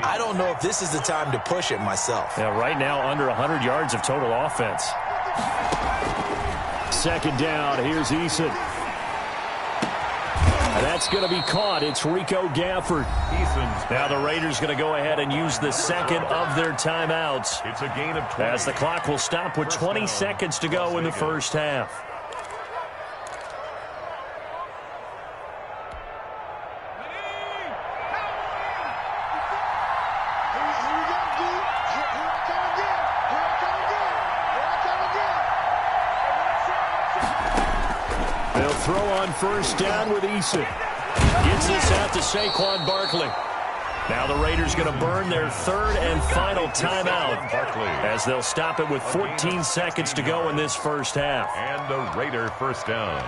I don't know if this is the time to push it myself. Yeah, right now under 100 yards of total offense. Second down, here's Eason. That's going to be caught. It's Rico Gafford. Now the Raiders going to go ahead and use the second of their timeouts. It's a gain of 20. As the clock will stop with 20 seconds to go in the first half. Throw on first down with Eason. Gets this out to Saquon Barkley. Now the Raiders going to burn their third and final timeout as they'll stop it with 14 seconds to go in this first half. And a Raider first down.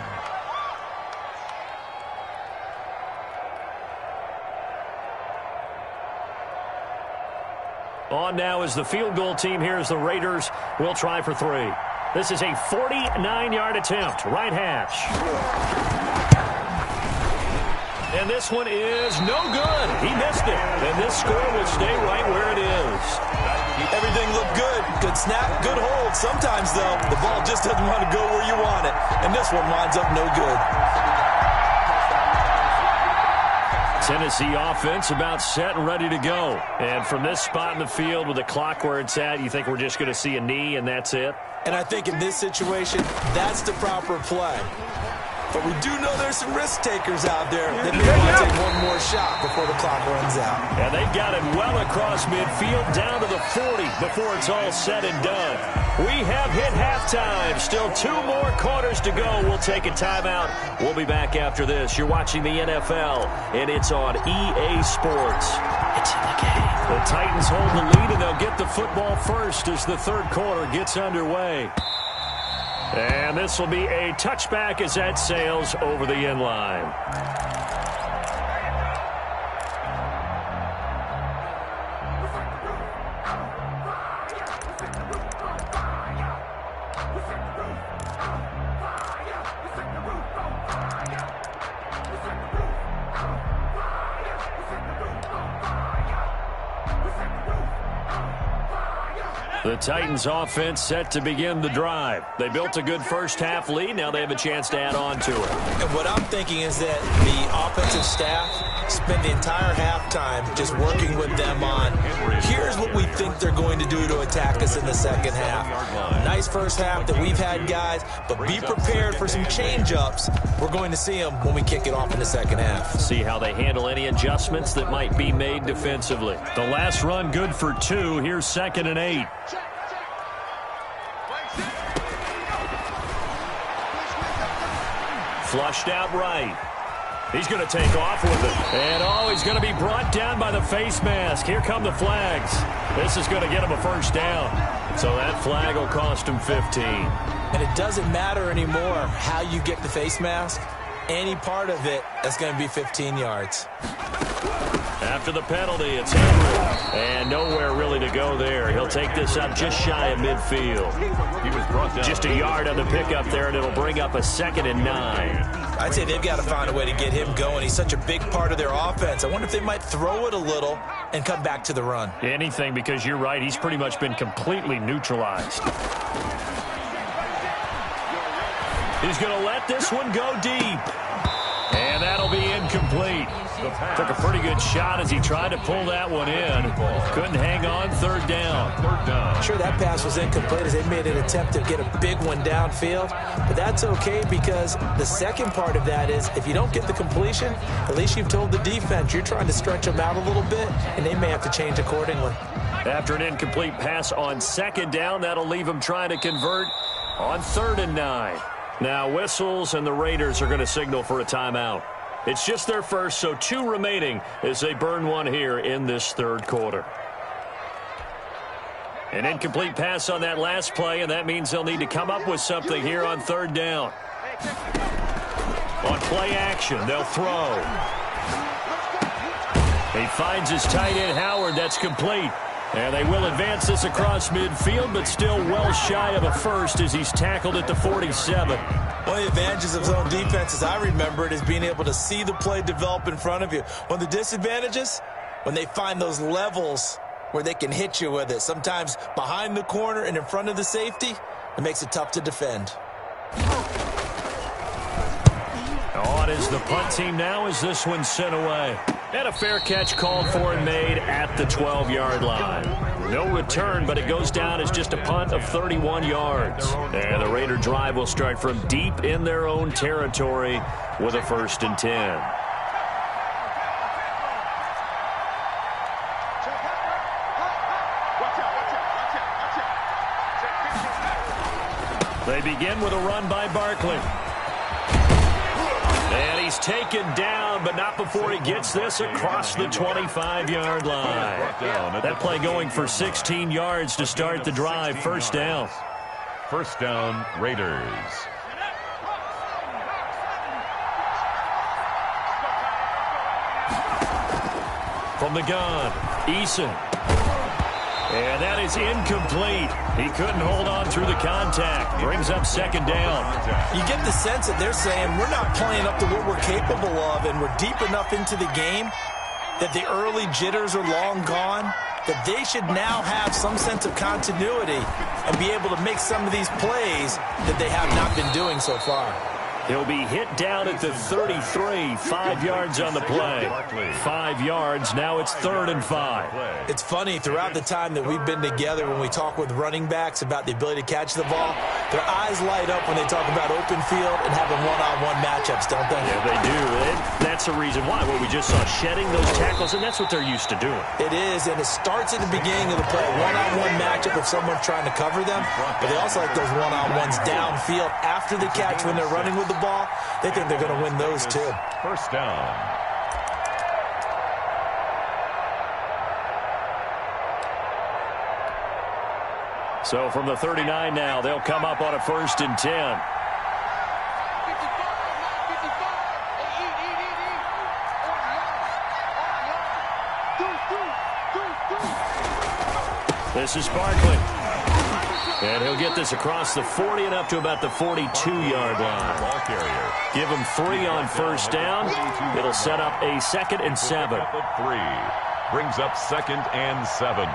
On now is the field goal team here as the Raiders will try for 3. This is a 49-yard attempt, right hash. And this one is no good. He missed it. And this score will stay right where it is. Everything looked good. Good snap, good hold. Sometimes, though, the ball just doesn't want to go where you want it. And this one winds up no good. Tennessee offense about set and ready to go. And from this spot in the field with the clock where it's at, you think we're just going to see a knee and that's it? And I think in this situation, that's the proper play. But we do know there's some risk takers out there that may want to take one more shot before the clock runs out. And they've got it well across midfield down to the 40 before it's all said and done. We have hit halftime. Still 2 more quarters to go. We'll take a timeout. We'll be back after this. You're watching the NFL, and it's on EA Sports. It's in the game. The Titans hold the lead, and they'll get the football first as the third quarter gets underway. And this will be a touchback as that sails over the end line. The Titans offense set to begin the drive. They built a good first-half lead. Now they have a chance to add on to it. And what I'm thinking is that the offensive staff spent the entire halftime just working with them on, here's what we think they're going to do to attack us in the second half. Nice first half that we've had, guys, but be prepared for some change-ups. We're going to see them when we kick it off in the second half. See how they handle any adjustments that might be made defensively. The last run good for 2. Here's 2nd and 8. Flushed out right. He's going to take off with it. And, he's going to be brought down by the face mask. Here come the flags. This is going to get him a first down. So that flag will cost him 15. And it doesn't matter anymore how you get the face mask. Any part of it, that's going to be 15 yards. After the penalty, it's Henry. And nowhere really to go there. He'll take this up just shy of midfield. He was brought down. Just a yard on the pickup there, and it'll bring up a 2nd and 9. I'd say they've got to find a way to get him going. He's such a big part of their offense. I wonder if they might throw it a little and come back to the run. Anything, because you're right. He's pretty much been completely neutralized. He's going to let this one go deep. And that'll be incomplete. Took a pretty good shot as he tried to pull that one in. Couldn't hang on. 3rd down. I'm sure that pass was incomplete as they made an attempt to get a big one downfield. But that's okay because the second part of that is if you don't get the completion, at least you've told the defense you're trying to stretch them out a little bit, and they may have to change accordingly. After an incomplete pass on 2nd down, that'll leave him trying to convert on 3rd and 9. Now whistles, and the Raiders are going to signal for a timeout. It's just their first, so 2 remaining as they burn one here in this 3rd quarter. An incomplete pass on that last play, and that means they'll need to come up with something here on 3rd down. On play action, they'll throw. He finds his tight end, Howard. That's complete. And they will advance this across midfield, but still well shy of a first as he's tackled at the 47. One of the advantages of zone defense, as I remember it, is being able to see the play develop in front of you. One of the disadvantages, when they find those levels where they can hit you with it, sometimes behind the corner and in front of the safety, it makes it tough to defend. On is the punt team now as this one's sent away. And a fair catch called for and made at the 12-yard line. No return, but it goes down as just a punt of 31 yards. And the Raider drive will start from deep in their own territory with a 1st and 10. They begin with a run by Barkley. And he's taken down, but not before he gets this across the 25-yard line. That play going for 16 yards to start the drive. 1st down. 1st down, Raiders. From the gun, Eason. And that is incomplete. He couldn't hold on through the contact. Brings up 2nd down. You get the sense that they're saying we're not playing up to what we're capable of, and we're deep enough into the game that the early jitters are long gone, that they should now have some sense of continuity and be able to make some of these plays that they have not been doing so far. He'll be hit down at the 33, 5 yards on the play. 5 yards, now it's 3rd and 5. It's funny, throughout the time that we've been together, when we talk with running backs about the ability to catch the ball, their eyes light up when they talk about open field and having one-on-one matchups, don't they? Yeah, they do. That's the reason why. Well, we just saw shedding those tackles, and that's what they're used to doing. It is, and it starts at the beginning of the play. One-on-one matchup if someone's trying to cover them, but they also like those one-on-ones downfield after the catch when they're running with the ball. They think they're going to win those too. 1st down. So from the 39 now, they'll come up on a 1st and 10. This is Barkley. And he'll get this across the 40 and up to about the 42-yard line. Ball carrier. Give him 3 on 1st down. It'll set up a 2nd and 7. 3. Brings up 2nd and 7.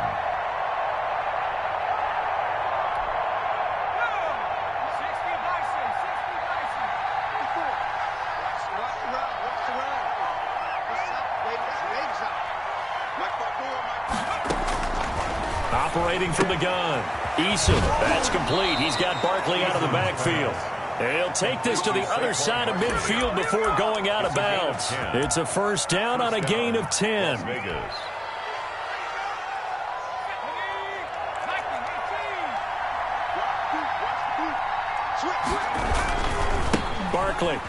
operating from the gun. Eason, that's complete. He's got Barkley out of the backfield. He'll take this to the other side of midfield before going out of bounds. It's a first down on a gain of 10. Barkley.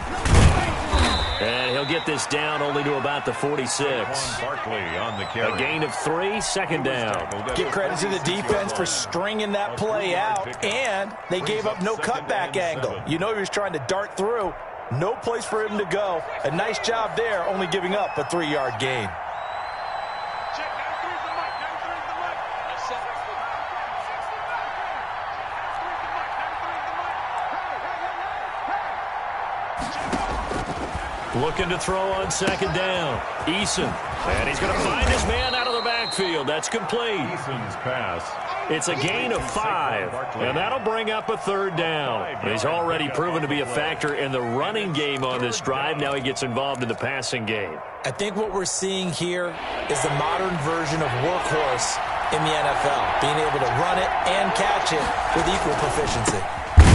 And he'll get this down only to about the 46. Barkley on the carry. A gain of 3, second down. Give credit to the defense for stringing that play out, and they gave up no cutback angle. You know he was trying to dart through. No place for him to go. A nice job there, only giving up a 3-yard gain. Looking to throw on second down. Eason. And he's going to find his man out of the backfield. That's complete. Eason's pass. It's a gain of 5, and that'll bring up a third down. He's already proven to be a factor in the running game on this drive. Now he gets involved in the passing game. I think what we're seeing here is the modern version of workhorse in the NFL, being able to run it and catch it with equal proficiency.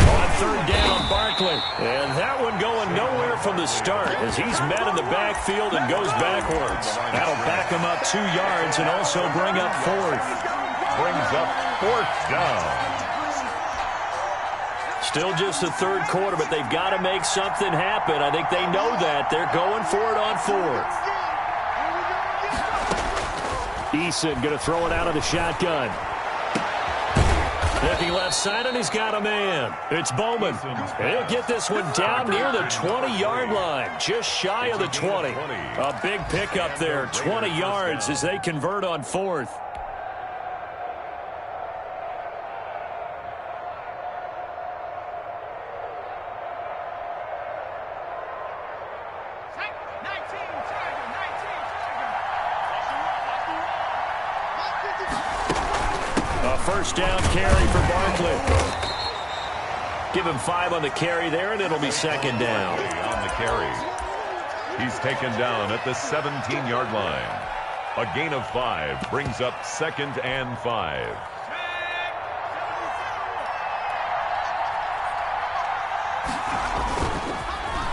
On third down, Barkley. And that one going nowhere from the start as he's met in the backfield and goes backwards. That'll back him up 2 yards and also bring up 4th. Brings up 4th down. Still just the third quarter, but they've got to make something happen. I think they know that. They're going for it on 4th. Eason going to throw it out of the shotgun. Looking left side, and he's got a man. It's Bowman. And he'll get this one down near the 20-yard line, just shy of the 20. A big pickup there, 20 yards as they convert on 4th. First down carry for Barkley. Give him 5 on the carry there, and it'll be second down. On the carry. He's taken down at the 17-yard line. A gain of 5 brings up 2nd and 5.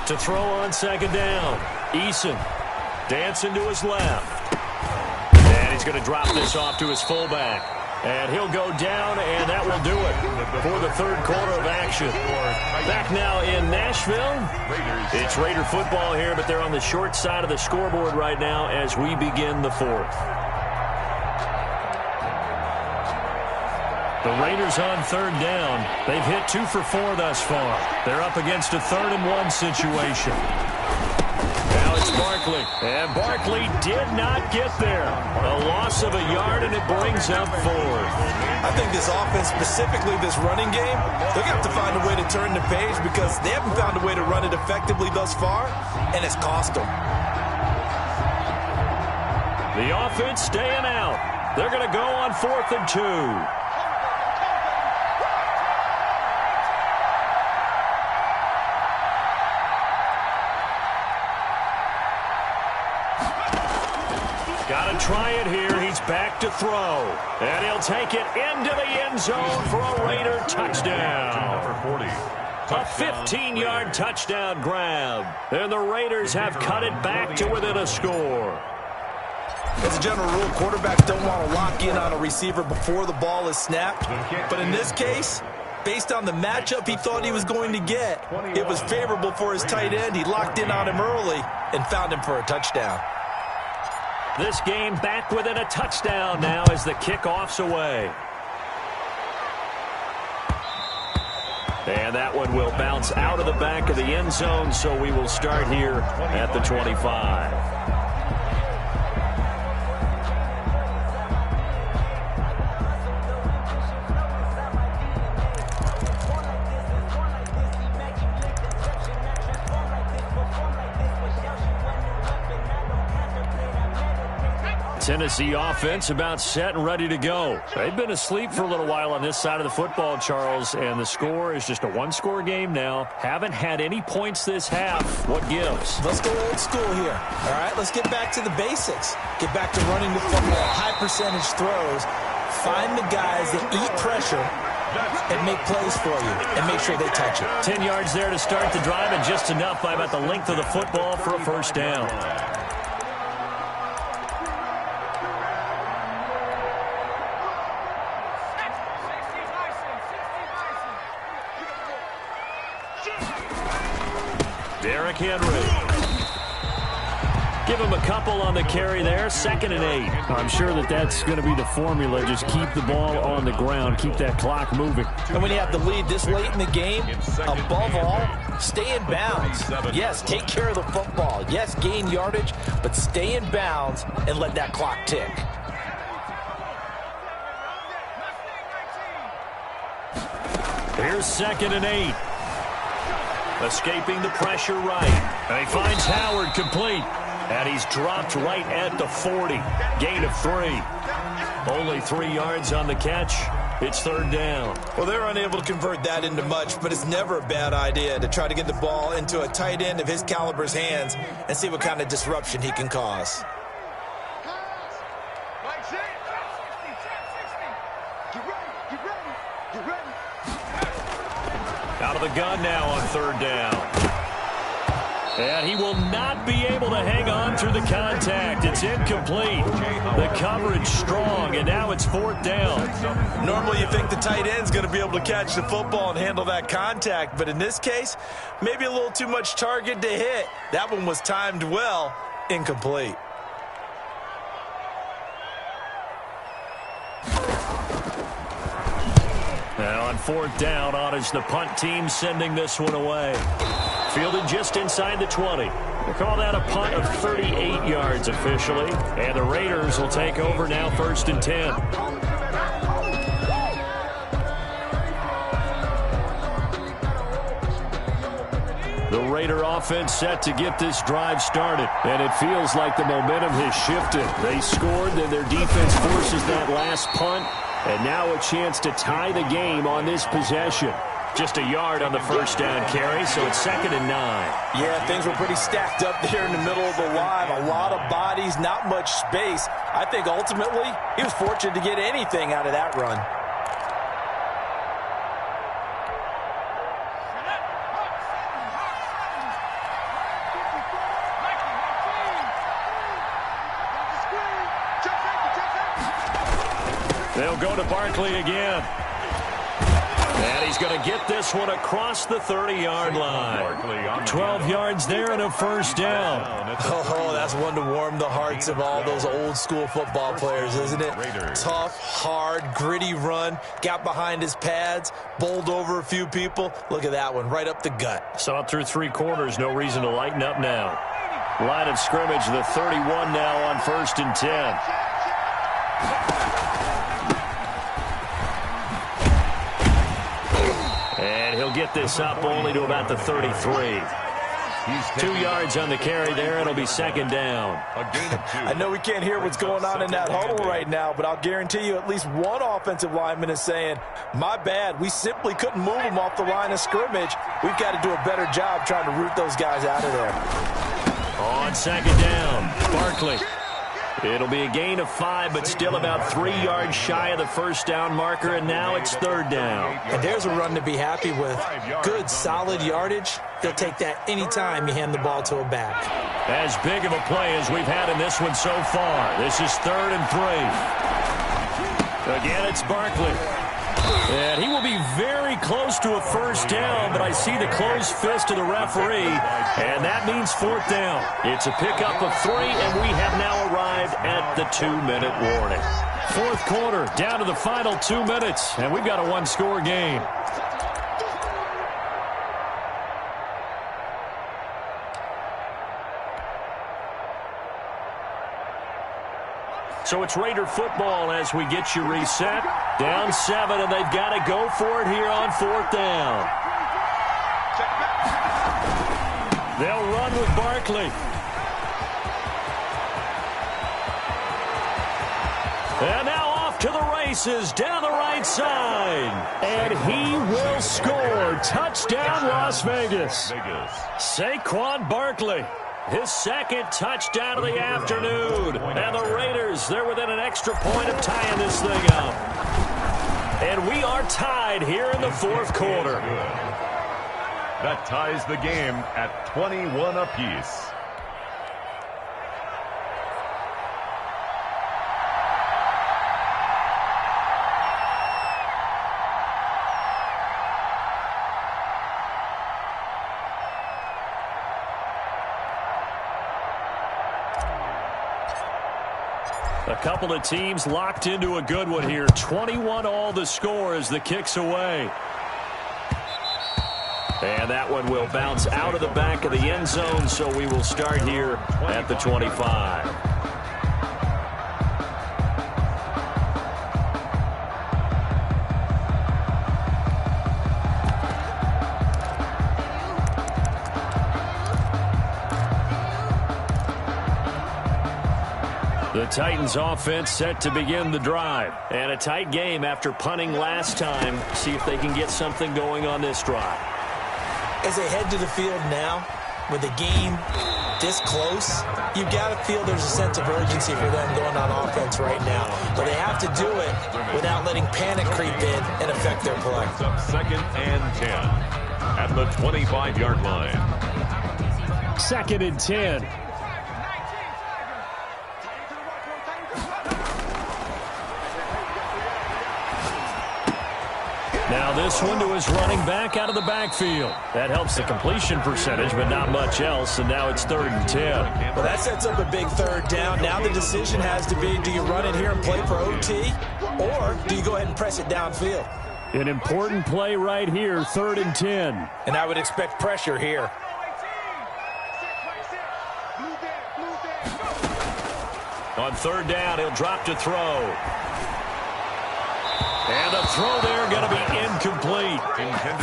To throw on second down. Eason dancing to his left. And he's going to drop this off to his fullback. And he'll go down, and that will do it for the third quarter of action. Back now in Nashville. It's Raider football here, but they're on the short side of the scoreboard right now as we begin the 4th. The Raiders on third down. They've hit 2 for 4 thus far. They're up against a 3rd and 1 situation. Now it's Barkley. And Barkley did not get there. A loss of a yard, and it brings up 4th. I think this offense, specifically this running game, they're going to have to find a way to turn the page because they haven't found a way to run it effectively thus far, and it's cost them. The offense staying out. They're going to go on 4th and 2. Got to try it here. He's back to throw. And he'll take it into the end zone for a Raider touchdown. Number 40. A 15-yard touchdown grab. And the Raiders have cut it back to within a score. As a general rule, quarterbacks don't want to lock in on a receiver before the ball is snapped. But in this case, based on the matchup he thought he was going to get, it was favorable for his tight end. He locked in on him early and found him for a touchdown. This game back within a touchdown now as the kickoff's away. And that one will bounce out of the back of the end zone, so we will start here at the 25. Tennessee offense about set and ready to go. They've been asleep for a little while on this side of the football, Charles, and the score is just a one-score game now. Haven't had any points this half. What gives? Let's go old school here. All right, let's get back to the basics. Get back to running the football, high percentage throws, Find the guys that eat pressure and make plays for you and make sure they touch it. 10 yards there to start the drive, and just enough by about the length of the football for a first down. Derrick Henry. Give him a couple on the carry there, 2nd and 8. I'm sure that's going to be the formula. Just keep the ball on the ground, keep that clock moving. And when you have the lead this late in the game, above all, stay in bounds. Yes, take care of the football. Yes, gain yardage, but stay in bounds and let that clock tick. Here's 2nd and 8. Escaping the pressure right. And he finds Howard complete. And he's dropped right at the 40. Gain of 3. Only 3 yards on the catch. It's 3rd down. Well, they're unable to convert that into much, but it's never a bad idea to try to get the ball into a tight end of his caliber's hands and see what kind of disruption he can cause. Out of the gun now on 3rd down. And he will not be able to hang on through the contact. It's incomplete. The coverage strong, and now it's 4th down. Normally you think the tight end's going to be able to catch the football and handle that contact, but in this case, maybe a little too much target to hit. That one was timed well, incomplete. Now on 4th down, is the punt team sending this one away. Fielded just inside the 20. We'll call that a punt of 38 yards officially. And the Raiders will take over now, 1st and 10. The Raider offense set to get this drive started. And it feels like the momentum has shifted. They scored, then their defense forces that last punt. And now a chance to tie the game on this possession. Just a yard on the 1st down carry, so it's 2nd and 9. Yeah, things were pretty stacked up there in the middle of the line. A lot of bodies, not much space. I think ultimately he was fortunate to get anything out of that run. They'll go to Barkley again. And he's going to get this one across the 30-yard line. 12 yards there and a 1st down. Oh, that's one to warm the hearts of all those old-school football players, isn't it? Tough, hard, gritty run. Got behind his pads, bowled over a few people. Look at that one, right up the gut. Saw it through 3 quarters. No reason to lighten up now. Line of scrimmage, the 31 now on 1st and 10. He'll get this up only to about the 33. 2 yards on the carry there. It'll be 2nd down. I know we can't hear what's going on in that huddle right now, but I'll guarantee you at least one offensive lineman is saying, my bad, we simply couldn't move them off the line of scrimmage. We've got to do a better job trying to root those guys out of there. On 2nd down, Barkley. It'll be a gain of 5, but still about 3 yards shy of the 1st down marker, and now it's 3rd down. And there's a run to be happy with. Good, solid yardage. He'll take that anytime you hand the ball to a back. As big of a play as we've had in this one so far. This is 3rd and 3. Again, it's Barkley. And he will be very close to a 1st down, but I see the closed fist of the referee, and that means 4th down. It's a pickup of 3, and we have now arrived at the 2-minute warning. 4th quarter, down to the final 2 minutes, and we've got a 1-score game. So it's Raider football as we get you reset. Down 7, and they've got to go for it here on 4th down. They'll run with Barkley. And now off to the races down the right side. And he will score. Touchdown, Las Vegas. Saquon Barkley. his second touchdown of the afternoon. And the Raiders, they're within an extra point of tying this thing up. And we are tied here in the fourth quarter. That ties the game at 21 apiece. A couple of teams locked into a good one here. 21 all the score as the kick's away. And that one will bounce out of the back of the end zone, so we will start here at the 25. The Titans offense set to begin the drive. And a tight game after punting last time. See if they can get something going on this drive. As they head to the field now, with the game this close, you've got to feel there's a sense of urgency for them going on offense right now. But they have to do it without letting panic creep in and affect their play. Second and 10 at the 25-yard line. Second and 10. Now this one to his running back out of the backfield. That helps the completion percentage, but not much else, and now it's 3rd and 10. Well, that sets up a big third down. Now the decision has to be, do you run it here and play for OT, or do you go ahead and press it downfield? An important play right here, 3rd and 10. And I would expect pressure here. On 3rd down, he'll drop to throw. And the throw there going to be incomplete.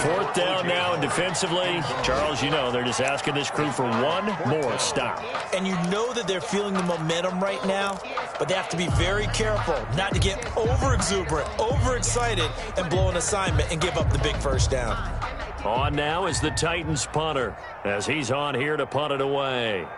4th down now, and defensively, Charles, you know, they're just asking this crew for one more stop. And you know that they're feeling the momentum right now, but they have to be very careful not to get over-exuberant, over-excited, and blow an assignment and give up the big first down. On now is the Titans punter, as he's on here to punt it away.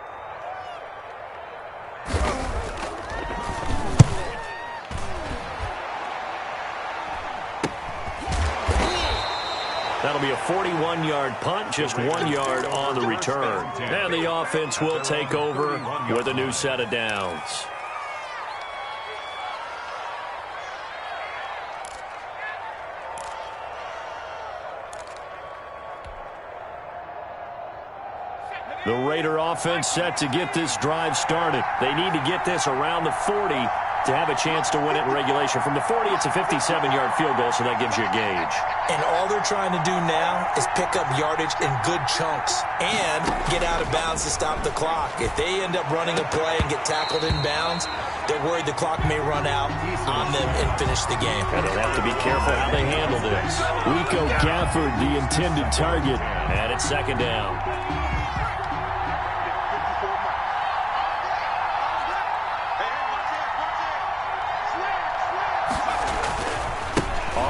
That'll be a 41-yard punt, just 1 yard on the return. And the offense will take over with a new set of downs. The Raider offense set to get this drive started. They need to get this around the 40 to have a chance to win it in regulation. From the 40, it's a 57-yard field goal, so that gives you a gauge. And all they're trying to do now is pick up yardage in good chunks and get out of bounds to stop the clock. If they end up running a play and get tackled in bounds, they're worried the clock may run out on them and finish the game. And they'll have to be careful how they handle this. Rico Gafford, the intended target. And it's 2nd down.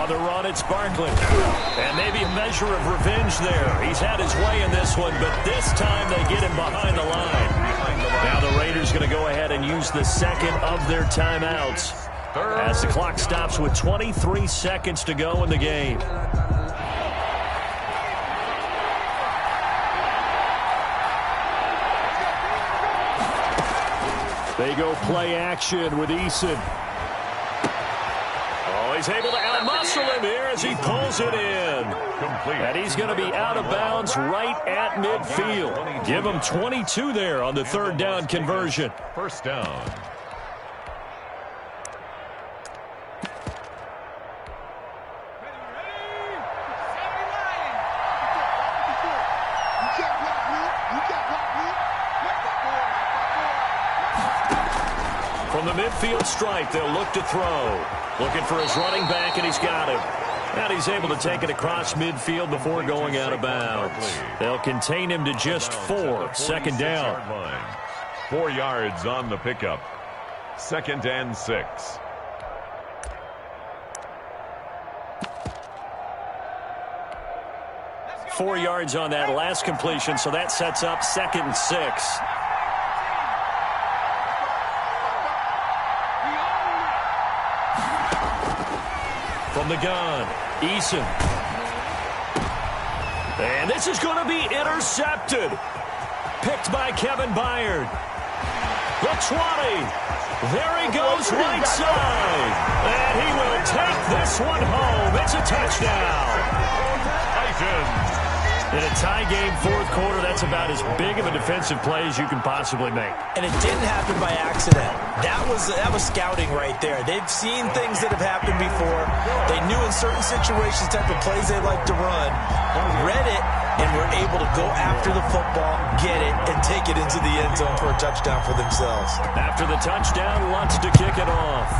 The run, it's Barkley. And maybe a measure of revenge there. He's had his way in this one, but this time they get him behind the line. Now the Raiders going to go ahead and use the second of their timeouts as the clock stops with 23 seconds to go in the game. They go play action with Eason. He's able to outmuscle him here as he pulls it in. And he's going to be out of bounds right at midfield. Give him 22 there on the 3rd down conversion. First down. From the midfield stripe, they'll look to throw. Looking for his running back, and he's got him. And he's able to take it across midfield before going out of bounds. They'll contain him to just 4. 2nd down. 4 yards on the pickup. 2nd and 6. Four yards on that last completion, so that sets up 2nd and 6. From the gun, Eason. And this is going to be intercepted. Picked by Kevin Byard. The 20. There he goes right side. And he will take this one home. It's a touchdown. Titans. In a tie game fourth quarter, that's about as big of a defensive play as you can possibly make. And it didn't happen by accident. That was scouting right there. They've seen things that have happened before. They knew in certain situations type of plays they like to run, read it, and were able to go after the football, get it, and take it into the end zone for a touchdown for themselves. After the touchdown, Lutz to kick it off.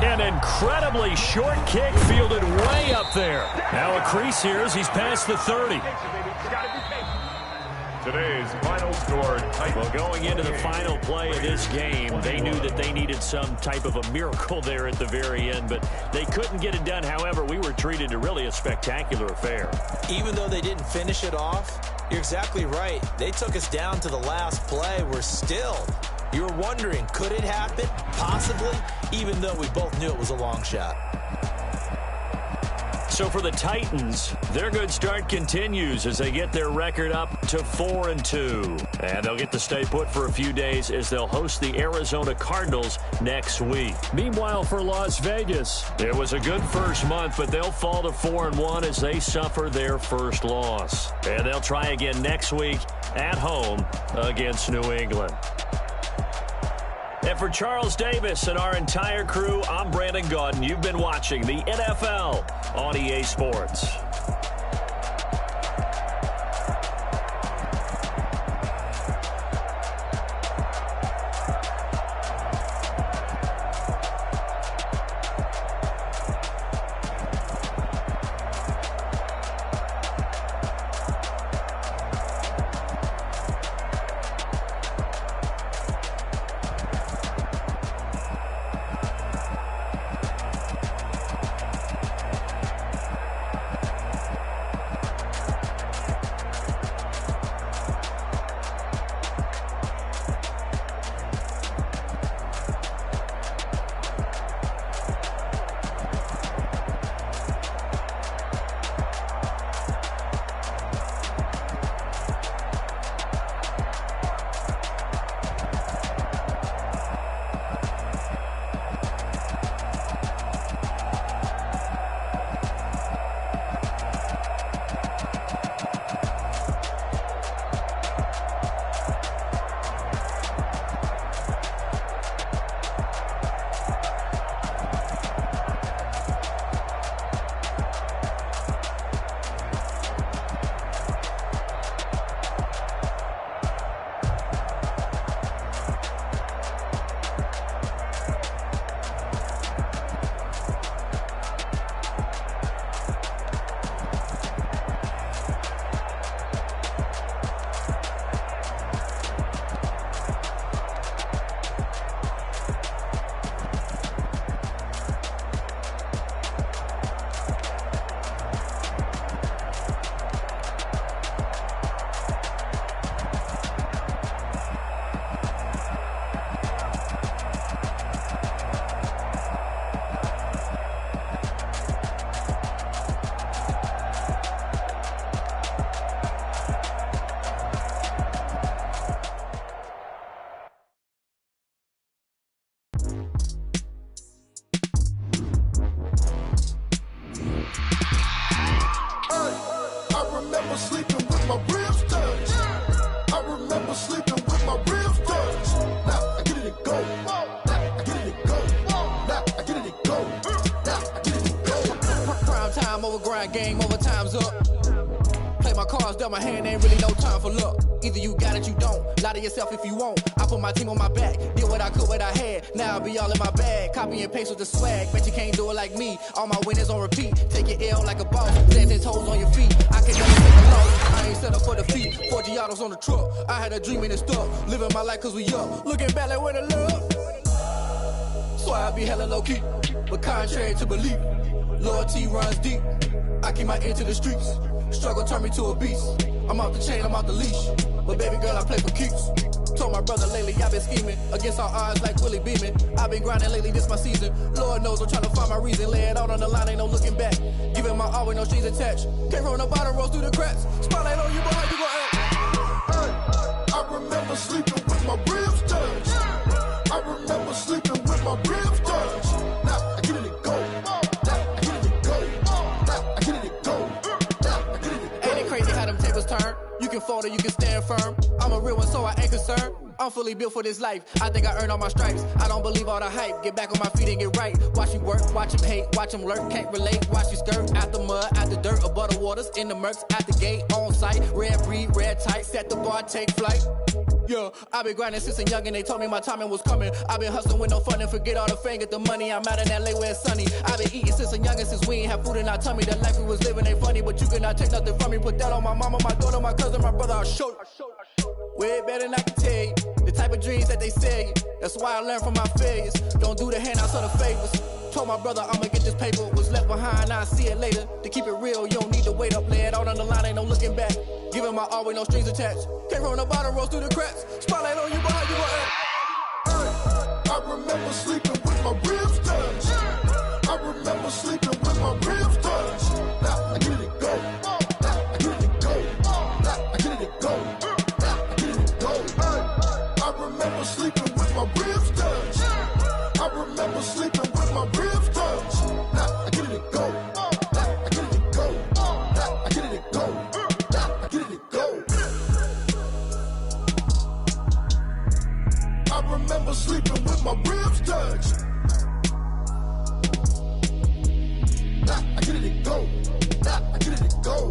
An incredibly short kick fielded way up there. Now a crease here as he's past the 30. Today's final score, Titans. Well, going into the final play of this game, they knew that they needed some type of a miracle there at the very end, but they couldn't get it done. However, we were treated to really a spectacular affair. Even though they didn't finish it off, you're exactly right. They took us down to the last play. We're still... You were wondering, could it happen? Possibly, even though we both knew it was a long shot. So for the Titans, their good start continues as they get their record up to 4-2. And they'll get to stay put for a few days as they'll host the Arizona Cardinals next week. Meanwhile, for Las Vegas, it was a good first month, but they'll fall to 4-1 as they suffer their first loss. And they'll try again next week at home against New England. And for Charles Davis and our entire crew, I'm Brandon Gaudin. You've been watching the NFL on EA Sports. Game over, time's up. Play my cards, dealt my hand, ain't really no time for luck. Either you got it, you don't. Lie to yourself if you won't. I put my team on my back, did what I could, what I had. Now I'll be all in my bag, copy and paste with the swag. Bet you can't do it like me. All my winners on repeat. Take your L like a boss, stand 10 toes on your feet. I can never take a loss, I ain't set up for defeat. 4 Giottos on the truck, I had a dream and it stuck. Living my life cause we up, looking back like where the love. So I be hella low key, but contrary to belief, loyalty runs deep. I keep my ear to the streets. Struggle turned me to a beast. I'm off the chain, I'm off the leash. But baby girl, I play for keeps. Told my brother lately I've been scheming against all odds like Willie Beeman. I've been grinding lately, this my season. Lord knows I'm trying to find my reason. Lay it out on the line, ain't no looking back. Giving my all with no strings attached. Can't roll no bottom, roll through the cracks. Spotlight on you, boy, how you gon' act? I remember sleeping with my ribs touched. I remember sleeping with my ribs touched. Now I get it and go. Now I get it and go. Now I get it and go. Now I get it and go. Ain't it crazy how them tables turn? You can fold or you can stand firm. I'm a real one, so I ain't concerned. I'm fully built for this life. I think I earned all my stripes. I don't believe all the hype. Get back on my feet and get right. Watch you work, watch him hate, watch him lurk. Can't relate, watch you skirt. Out the mud, out the dirt, or butter waters. In the murks, out the gate, on site. Red breed, red tight. Set the bar, take flight. Yeah, I been grinding since a young and they told me my timing was coming. I been hustling with no fun and forget all the fame, get the money. I'm out in LA where it's sunny. I been eating since a young and since we ain't have food in our tummy. The life we was living ain't funny, but you cannot take nothing from me. Put that on my mama, my daughter, my cousin, my brother. I'll show you. Way better than I can tell you. The type of dreams that they sell you. That's why I learned from my failures. Don't do the handouts or the favors. Told my brother I'ma get this paper. Was left behind, I'll see it later. To keep it real, you don't need to wait up. Lay it out on the line, ain't no looking back. Giving my all with no strings attached. Can't roll no bottom, roll through the cracks. Spotlight on you, boy, how you gon' act? I remember sleeping with my ribs touched. I remember sleeping with my ribs touched. Now I get it and go. Now I get it and go. Now I get it and go. Now I get it and go. I remember sleeping with my ribs touched. I remember sleeping with my ribs touched. Now I get it and go. Now I get it and go. Now I get it and go. Now I get it and go. I remember sleeping with my ribs touched. Now I get it and go. Now I get it and go.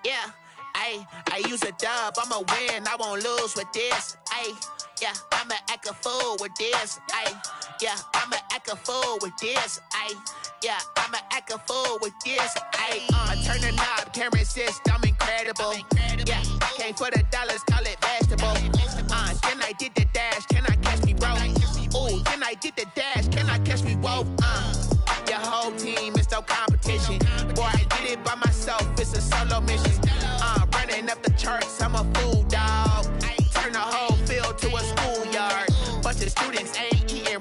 Yeah, I use a dub, I'ma win, I won't lose with this. Yeah, I'ma act a fool with this. Yeah, I'ma act a fool with this. Yeah, I'ma act a fool with this. I turn the knob, camera assist, I'm incredible. Yeah, came for the dollars, call it vegetable. Then I did the dash, can I catch me, bro? Ooh, then I did the dash, can I catch me, whoa? Your whole team is no competition. Boy, I did it by myself, it's a solo mission. Running up the charts, I'm a fool, dog. Turn the whole field to a schoolyard. Bunch of students ain't eating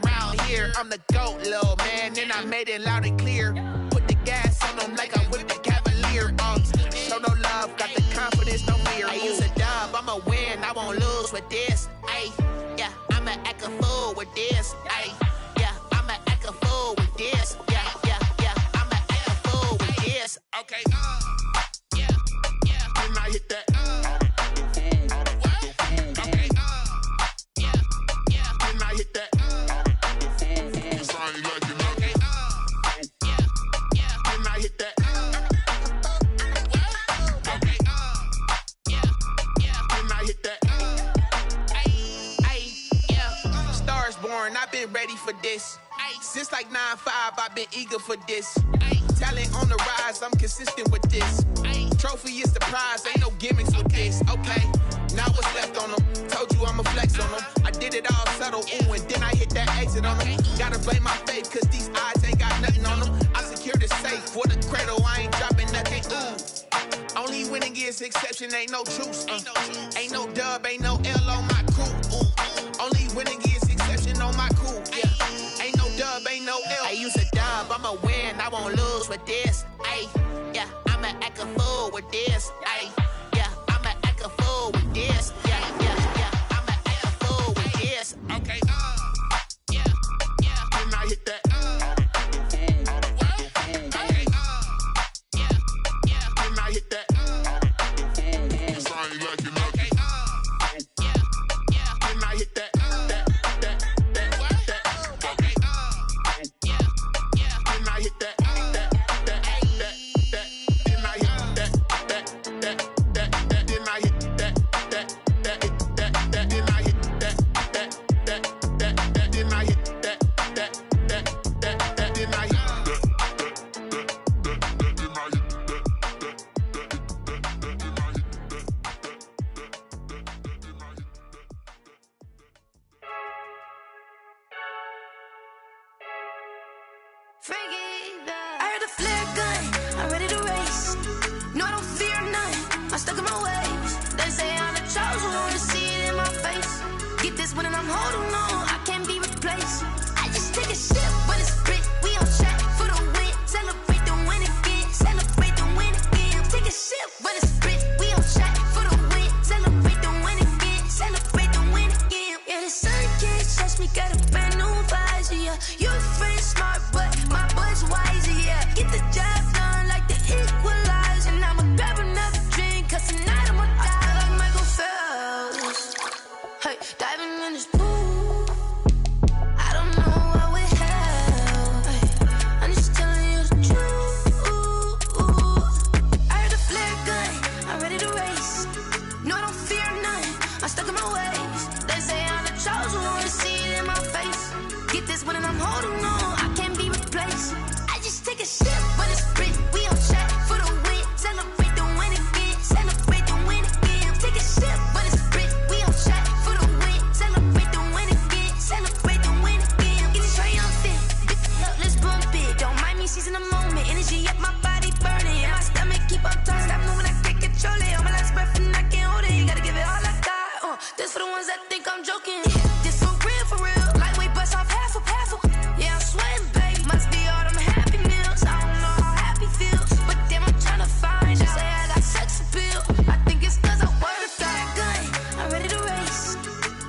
I'm the GOAT, little man. Then I made it loud and clear. Put the gas on them like I whipped the Cavalier. Show no love, got the confidence, no fear. I use a dub, I'ma win, I won't lose with this. Ay, yeah, I'ma act a fool with this. Ay, yeah, I'ma act a fool with this. Yeah, yeah, yeah, I'ma act a fool with this. Okay, yeah, yeah. Then I hit that. Okay, yeah, yeah. Then I hit that. I ain't like it. Okay, yeah, yeah. Then I hit that. Okay, yeah, yeah. Then I hit that. Ay, yeah. Stars born, I've been ready for this. Since like 9-5, I've been eager for this. Talent on the rise, I'm consistent with this. Trophy is the prize, ain't no gimmicks with this. Okay, now what's left on them? Told you I'ma flex on them. I did it all subtle, ooh, and then I hit that exit on them. Gotta blame my faith, cause these eyes ain't got nothing on them. I secured the safe for the cradle, I ain't dropping nothing, ooh. Only winning is exception, ain't no truce. Ain't no dub, ain't no L on my crew. Ooh. Only winning is exception on my crew, yeah. Ain't no dub, ain't no L. I use a dub, I'ma win, I won't lose with this. Ay, yeah, I'ma act a fool with this. Ay, yeah, I'ma act a fool with this. Yeah, yeah, yeah, I'ma act a fool with this. Okay, yeah, yeah, then I hit that. Okay, yeah, yeah, then I hit that. I ain't like it. Okay, yeah, yeah, then I hit that. I heard the flare gun, I'm ready to race. No, I don't fear none, I'm stuck in my ways. They say I'm the chosen one, to see it in my face. Get this one and I'm holding on, I can't be replaced. I just take a sip, but it's split, we on track for the win. Celebrate the win again, celebrate the win again. Take a sip, but it's split, we on track for the win. Celebrate the win again, celebrate the win again. Yeah, the sun can't touch me, got a brand new visor, yeah. You friend smart, but my bud's wiser, yeah. Get the job done like the equalizer. And I'ma grab another drink, cause tonight I'ma die like Michael Phelps. Hey, diving in this pool, I don't know what we have. Hey, I'm just telling you the truth. I heard the flare gun, I'm ready to race. No, I don't fear none, I'm stuck in my ways. They say I'm the chosen one, to see it in my face. Get this one and I'm holding on, I can't be replaced. I just take a sip, but it's split, we on track for the win. Celebrate the win again, celebrate the win again. Take a sip, but it's split, we on track for the win. Celebrate the win again, celebrate the win again. Get it triumphant, look, let's bump it. Don't mind me seizing the moment, energy up my body burning. And my stomach keep up tight, stop moving, I can't control it. On my last breath and I can't hold it, you gotta give it all I got. This for the ones that think I'm joking. This for real, lightweight bust off half of. Yeah, I'm sweating, babe, must be all them happy meals. I don't know how happy feels, but damn, I'm tryna find you. Say I got sex appeal, I think it's cause I work a flat gun, I'm ready to race.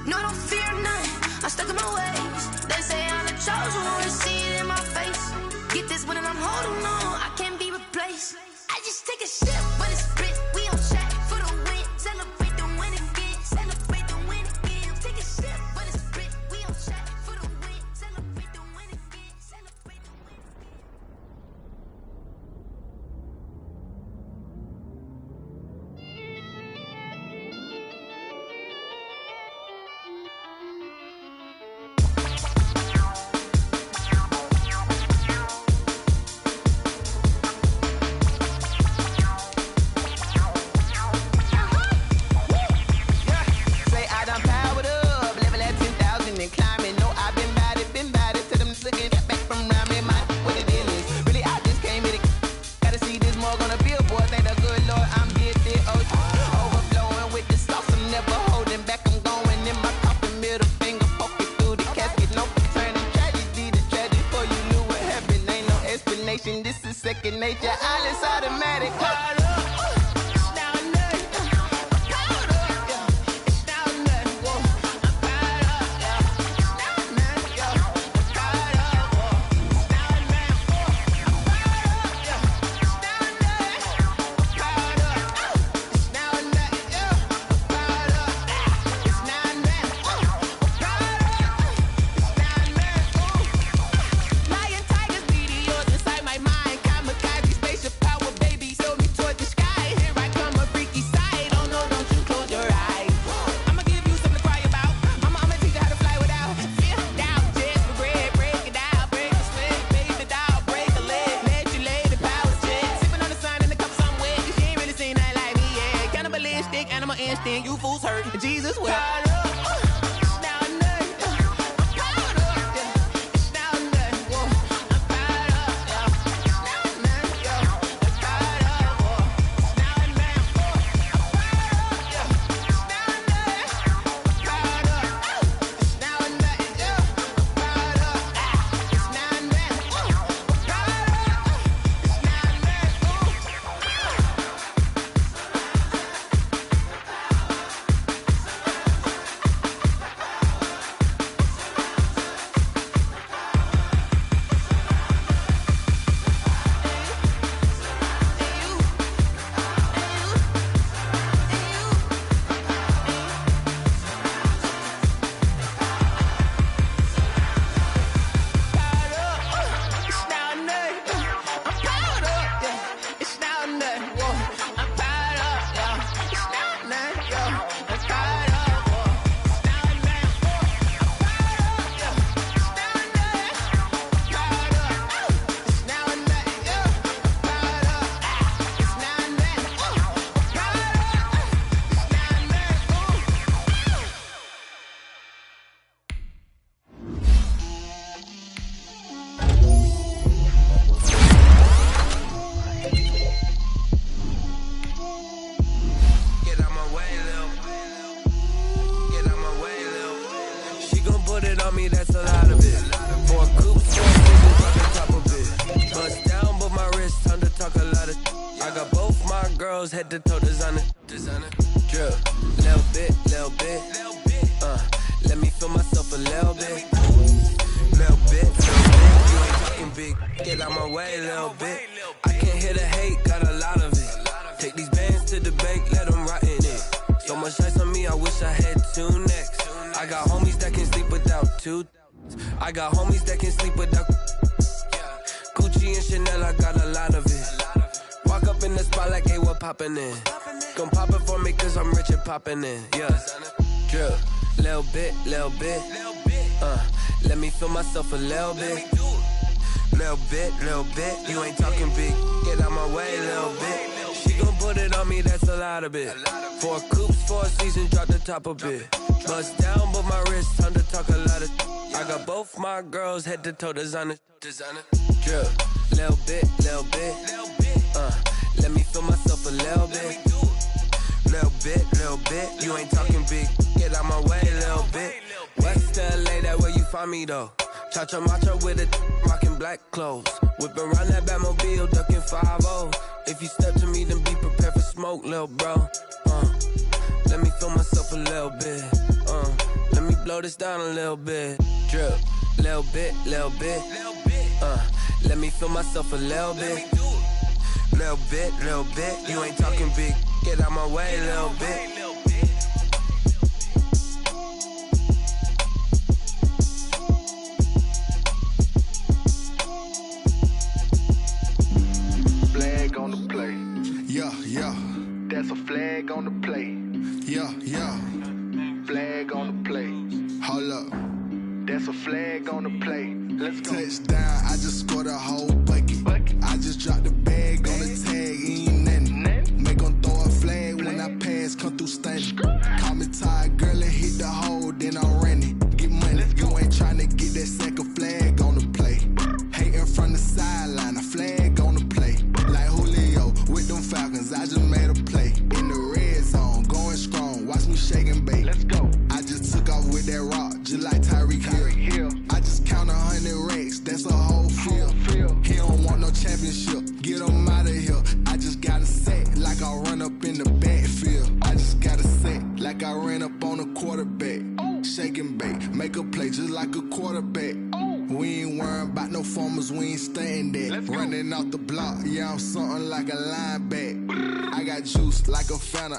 No, I don't fear none, I'm stuck in my ways. They say I'm the chosen one, to see it in my face. Get this one and I'm holding on, I can't be replaced. I just take a sip, but it's split, we on track for the win. Celebrate the win again, celebrate the win again. Take a sip, but it's split, we on track for the win. Celebrate the win again, celebrate the win again. second nature. All is automatic. You fools hurt. Jesus will. Head to toe designer, drip, little bit, let me feel myself a little bit, you ain't talking big, get out my way, little bit, I can't hear the hate, got a lot of it, take these bands to the bank, let them rot in it, so much ice on me, I wish I had two necks, I got homies that can sleep without two, I got homies that can sleep without, Gucci and Chanel, I got a lot of it, walk up in the spot like, hey, what poppin' in? Gon' pop it for me cause I'm rich and poppin' in, yeah. Drip, little bit, let me feel myself a little bit. Little bit, you ain't talking big, get out my way, little bit. She gon' put it on me, that's a lot of it. 4 coops, 4 seasons, drop the top a bit. Bust down, but my wrist, time to talk a lot of. I got both my girls, head to toe designer. Drip, little bit, let me feel myself a little bit. Little bit, you ain't talking big, get out my way, little bit. West LA, that where you find me though. Cha-cha matcha with it, rockin' black clothes. Whip around that Batmobile, ducking 5-0. If you step to me, then be prepared for smoke, little bro. Let me feel myself a little bit. Let me blow this down a little bit. Drip, little bit. Let me feel myself a little bit. Little bit, you ain't talking big, get out my way, little bit. Flag on the play. Yeah. That's a flag on the play. Yeah. Flag on the play. Hold up. That's a flag on the play. Let's go. Touchdown, I just scored a whole bucket. I just dropped the bag on the tag, ain't nothing. Make 'em throw a flag when I pass, come through stunning. Call me tired, girl, and hit the hole, then I'm running. Get money, you ain't tryna get that second flag on the play. Hating from the sideline, a flag on the play. Like Julio with them Falcons, I just made a play. In the red zone, going strong, watch me shake and bake. Let's go. I just took off with that rock, just like Tyreek Hill. I just count 100 racks, that's a whole field. He don't want no championship, get straight. Make a play just like a quarterback. We ain't worrying about no formers, we ain't staying there. Running off the block, yeah, I'm something like a linebacker. I got juice like a Fanta,